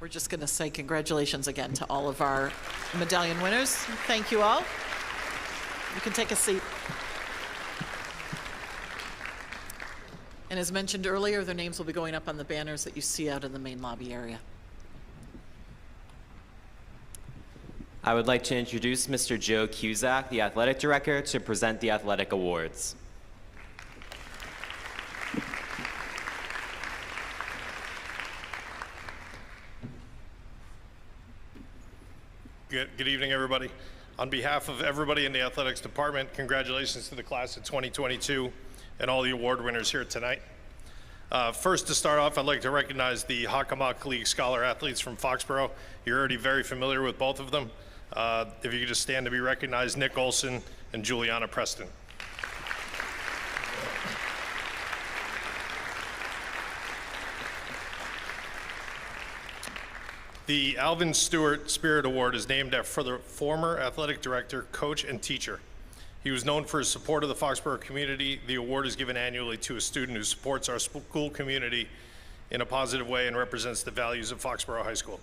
We're just going to say congratulations again to all of our medallion winners. Thank you all. You can take a seat. And as mentioned earlier, their names will be going up on the banners that you see out in the main lobby area. I would like to introduce Mr. Joe Cusack, the athletic director, to present the athletic awards. Good evening, everybody. On behalf of everybody in the athletics department, congratulations to the class of 2022 and all the award winners here tonight. First, to start off, I'd like to recognize the Hockomock League Scholar Athletes from Foxborough. You're already very familiar with both of them. If you could just stand to be recognized, Nick Olson and Juliana Preston. The Alvin Stewart Spirit Award is named for the former athletic director, coach, and teacher. He was known for his support of the Foxborough community. The award is given annually to a student who supports our school community in a positive way and represents the values of Foxborough High School.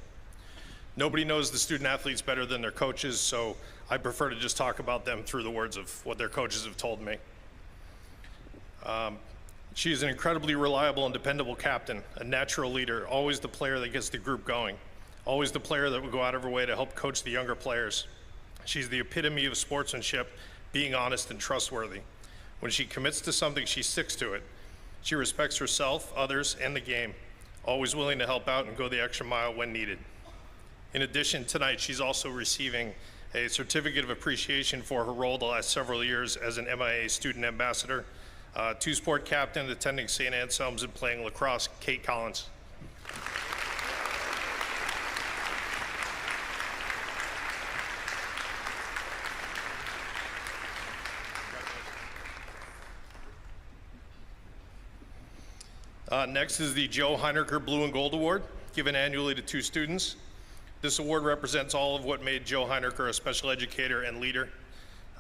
Nobody knows the student athletes better than their coaches, so I prefer to just talk about them through the words of what their coaches have told me. She is an incredibly reliable and dependable captain, a natural leader, always the player that gets the group going, always the player that would go out of her way to help coach the younger players. She's the epitome of sportsmanship, being honest and trustworthy. When she commits to something, she sticks to it. She respects herself, others, and the game, always willing to help out and go the extra mile when needed. In addition, tonight she's also receiving a certificate of appreciation for her role the last several years as an MIA student ambassador, two-sport captain attending St. Anselm's and playing lacrosse, Kate Collins. Next is the Joe Heinerker Blue and Gold Award, given annually to two students. This award represents all of what made Joe Heinerker a special educator and leader.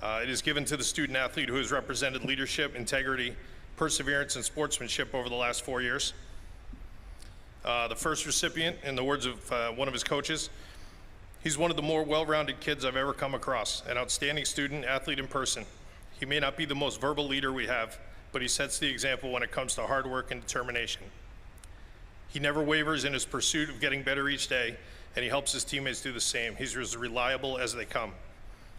It is given to the student athlete who has represented leadership, integrity, perseverance, and sportsmanship over the last 4 years. The first recipient, in the words of one of his coaches, he's one of the more well-rounded kids I've ever come across, an outstanding student, athlete, and person. He may not be the most verbal leader we have, but he sets the example when it comes to hard work and determination. He never wavers in his pursuit of getting better each day, and he helps his teammates do the same. He's as reliable as they come.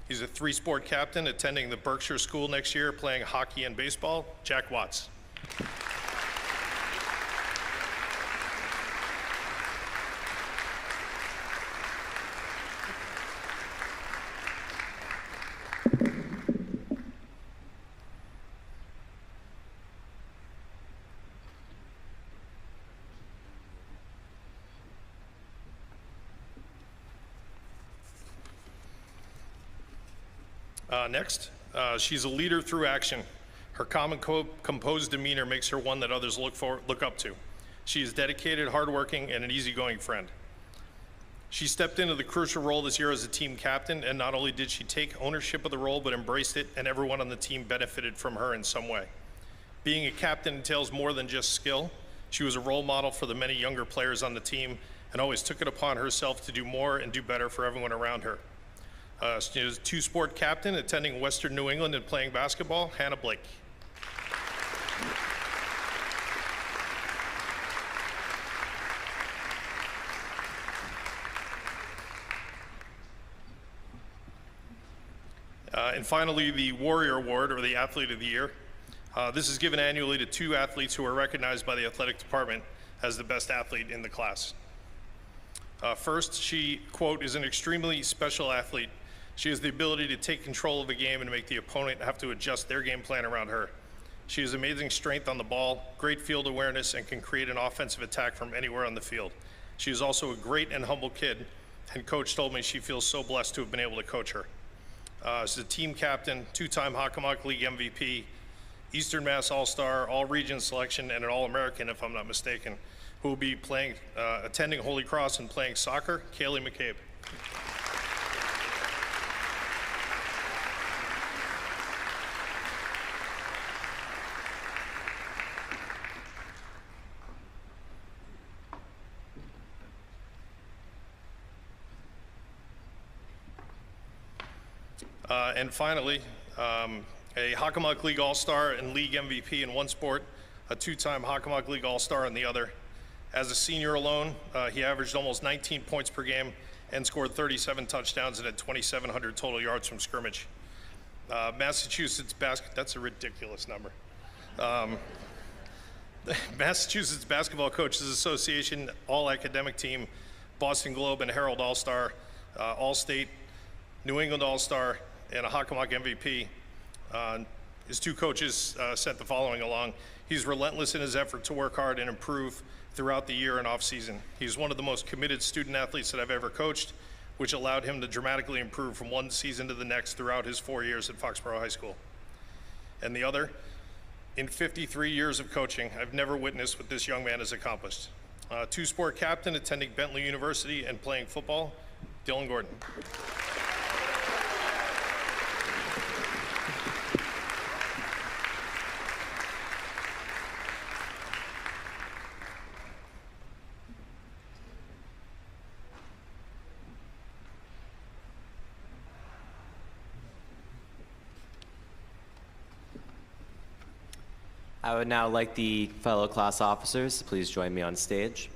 He's a three-sport captain attending the Berkshire School next year, playing hockey and baseball, Jack Watts. Next, she's a leader through action. Her calm and composed demeanor makes her one that others look up to. She is dedicated, hardworking, and an easygoing friend. She stepped into the crucial role this year as a team captain, and not only did she take ownership of the role, but embraced it, and everyone on the team benefited from her in some way. Being a captain entails more than just skill. She was a role model for the many younger players on the team, and always took it upon herself to do more and do better for everyone around her. She is a two-sport captain attending Western New England and playing basketball, Hannah Blake. And finally, the Warrior Award, or the Athlete of the Year. This is given annually to two athletes who are recognized by the athletic department as the best athlete in the class. First, she, quote, is an extremely special athlete. She has the ability to take control of the game and make the opponent have to adjust their game plan around her. She has amazing strength on the ball, great field awareness, and can create an offensive attack from anywhere on the field. She is also a great and humble kid, and Coach told me she feels so blessed to have been able to coach her. She's a team captain, two-time Hockomock League MVP, Eastern Mass All-Star, All-Region selection, and an All-American, if I'm not mistaken, who will be attending Holy Cross and playing soccer, Kaylee McCabe. And finally, a Hockomock League All-Star and League MVP in one sport, a two-time Hockomock League All-Star in the other. As a senior alone, he averaged almost 19 points per game and scored 37 touchdowns and had 2,700 total yards from scrimmage. Massachusetts that's a ridiculous number. Massachusetts Basketball Coaches Association All-Academic Team, Boston Globe and Herald All-Star, All-State, New England All-Star, and a Hockomock MVP. His two coaches sent the following along. He's relentless in his effort to work hard and improve throughout the year and off-season. He's one of the most committed student athletes that I've ever coached, which allowed him to dramatically improve from one season to the next throughout his 4 years at Foxborough High School. And the other, in 53 years of coaching, I've never witnessed what this young man has accomplished. Two-sport captain, attending Bentley University and playing football, Dylan Gordon. I would now like the fellow class officers to please join me on stage.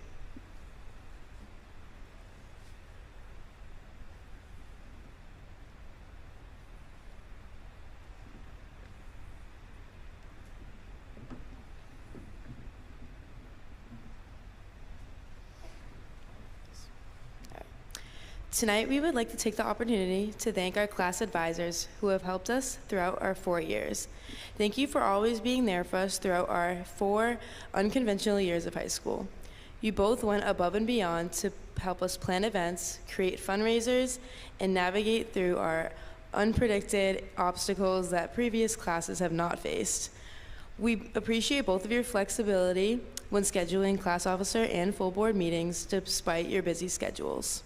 Tonight, we would like to take the opportunity to thank our class advisors who have helped us throughout our 4 years. Thank you for always being there for us throughout our 4 unconventional years of high school. You both went above and beyond to help us plan events, create fundraisers, and navigate through our unpredicted obstacles that previous classes have not faced. We appreciate both of your flexibility when scheduling class officer and full board meetings despite your busy schedules.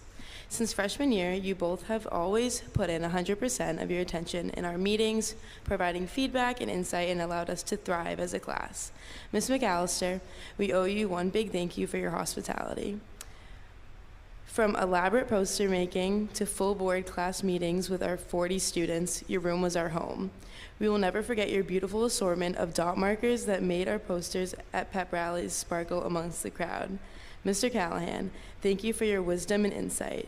Since freshman year, you both have always put in 100% of your attention in our meetings, providing feedback and insight, and allowed us to thrive as a class. Ms. McAllister, we owe you one big thank you for your hospitality. From elaborate poster making to full board class meetings with our 40 students, your room was our home. We will never forget your beautiful assortment of dot markers that made our posters at pep rallies sparkle amongst the crowd. Mr. Callahan, thank you for your wisdom and insight.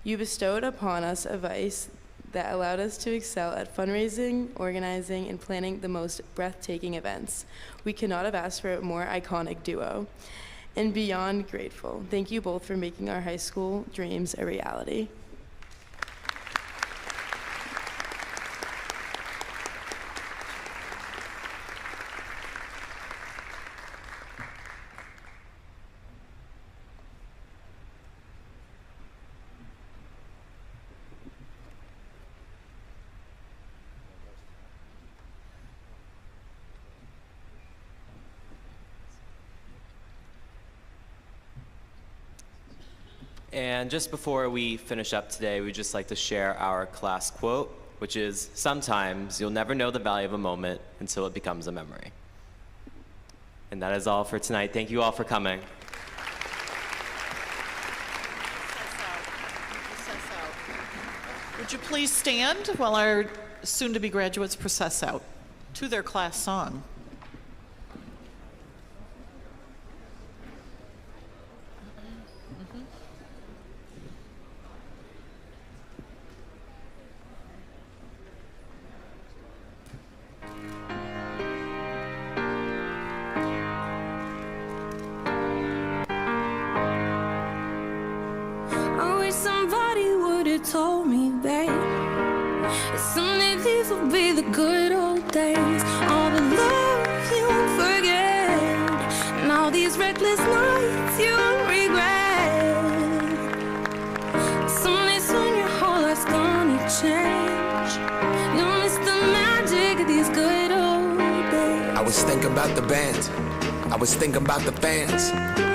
You bestowed upon us advice that allowed us to excel at fundraising, organizing, and planning the most breathtaking events. We could not have asked for a more iconic duo. And beyond grateful, thank you both for making our high school dreams a reality. And just before we finish up today, we'd just like to share our class quote, which is, sometimes you'll never know the value of a moment until it becomes a memory. And that is all for tonight. Thank you all for coming. Would you please stand while our soon-to-be graduates process out to their class song? Told me, babe, that someday these will be the good old days. All the love you won't forget, and all these reckless nights you won't regret. Someday soon your whole life's gonna change. You'll miss the magic of these good old days. I was thinking about the band, I was thinking about the fans.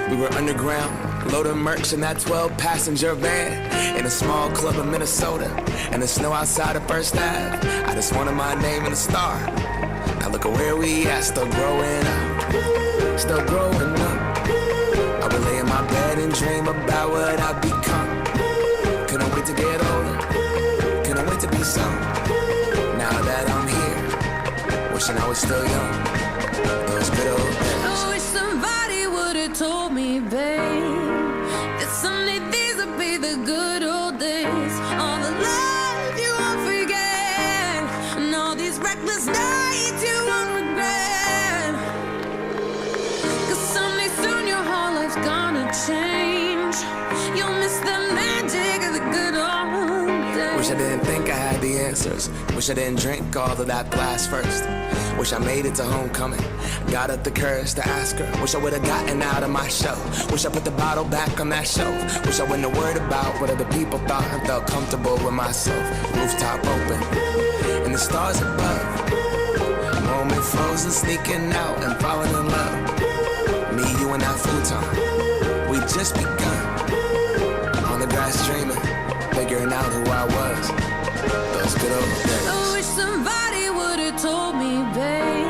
We were underground, loading merch in that 12-passenger van, in a small club in Minnesota, and the snow outside of First Ave. I just wanted my name in a star. Now look at where we at, still growing up, still growing up. I would lay in my bed and dream about what I'd become. Couldn't wait to get older, couldn't wait to be some. Now that I'm here, wishing I was still young, those good old days. I wish somebody would've told me, babe, that someday these would be the good old days. All the love you won't forget, and all these reckless nights you won't regret. 'Cause someday soon your whole life's gonna change. You'll miss the magic of the good old days. Wish I didn't think I had the answers. Wish I didn't drink all of that glass first. Wish I made it to homecoming. Got up the courage to ask her. Wish I would've gotten out of my show. Wish I put the bottle back on that shelf. Wish I wouldn't have worried about what other people thought and felt comfortable with myself. Rooftop open and the stars above. Moment frozen, sneaking out and falling in love. Me, you, and that futon. We just begun. On the grass dreaming, figuring out who I was. Those good old days. I wish somebody would've told me, babe,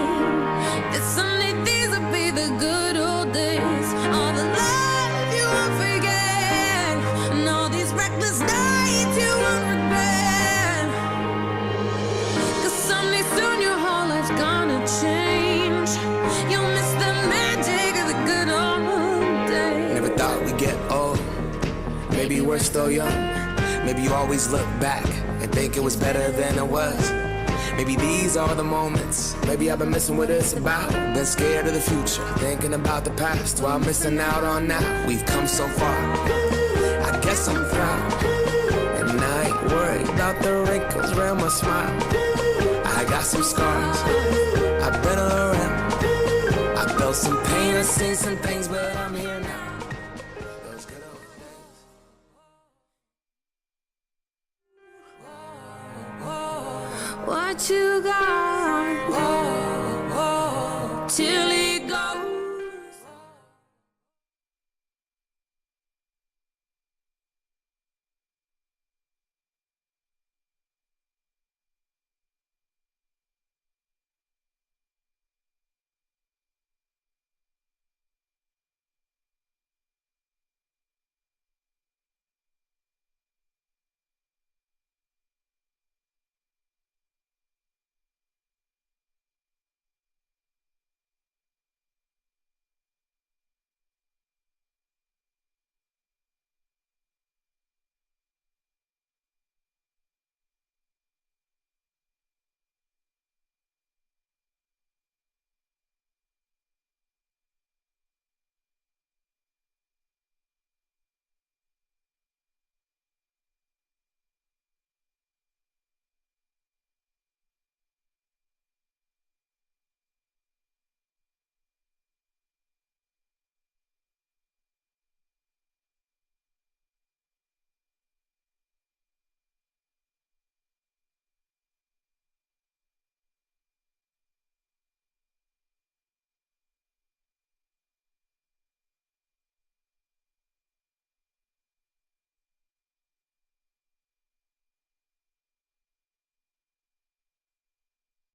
that someday these would be the good old days. All the love you won't forget, and all these reckless nights you won't regret. 'Cause someday soon your whole life's gonna change. You'll miss the magic of the good old days. Never thought we'd get old. Maybe we're still young. Maybe you always look back and think it was better than it was. Maybe these are the moments. Maybe I've been missing what it's about. Been scared of the future, thinking about the past while missing out on now. We've come so far. I guess I'm proud. And I ain't worried about the wrinkles around my smile. I got some scars. I've been around. I felt some pain, I've seen some things, but I'm here now. Those good old days. What you got? Till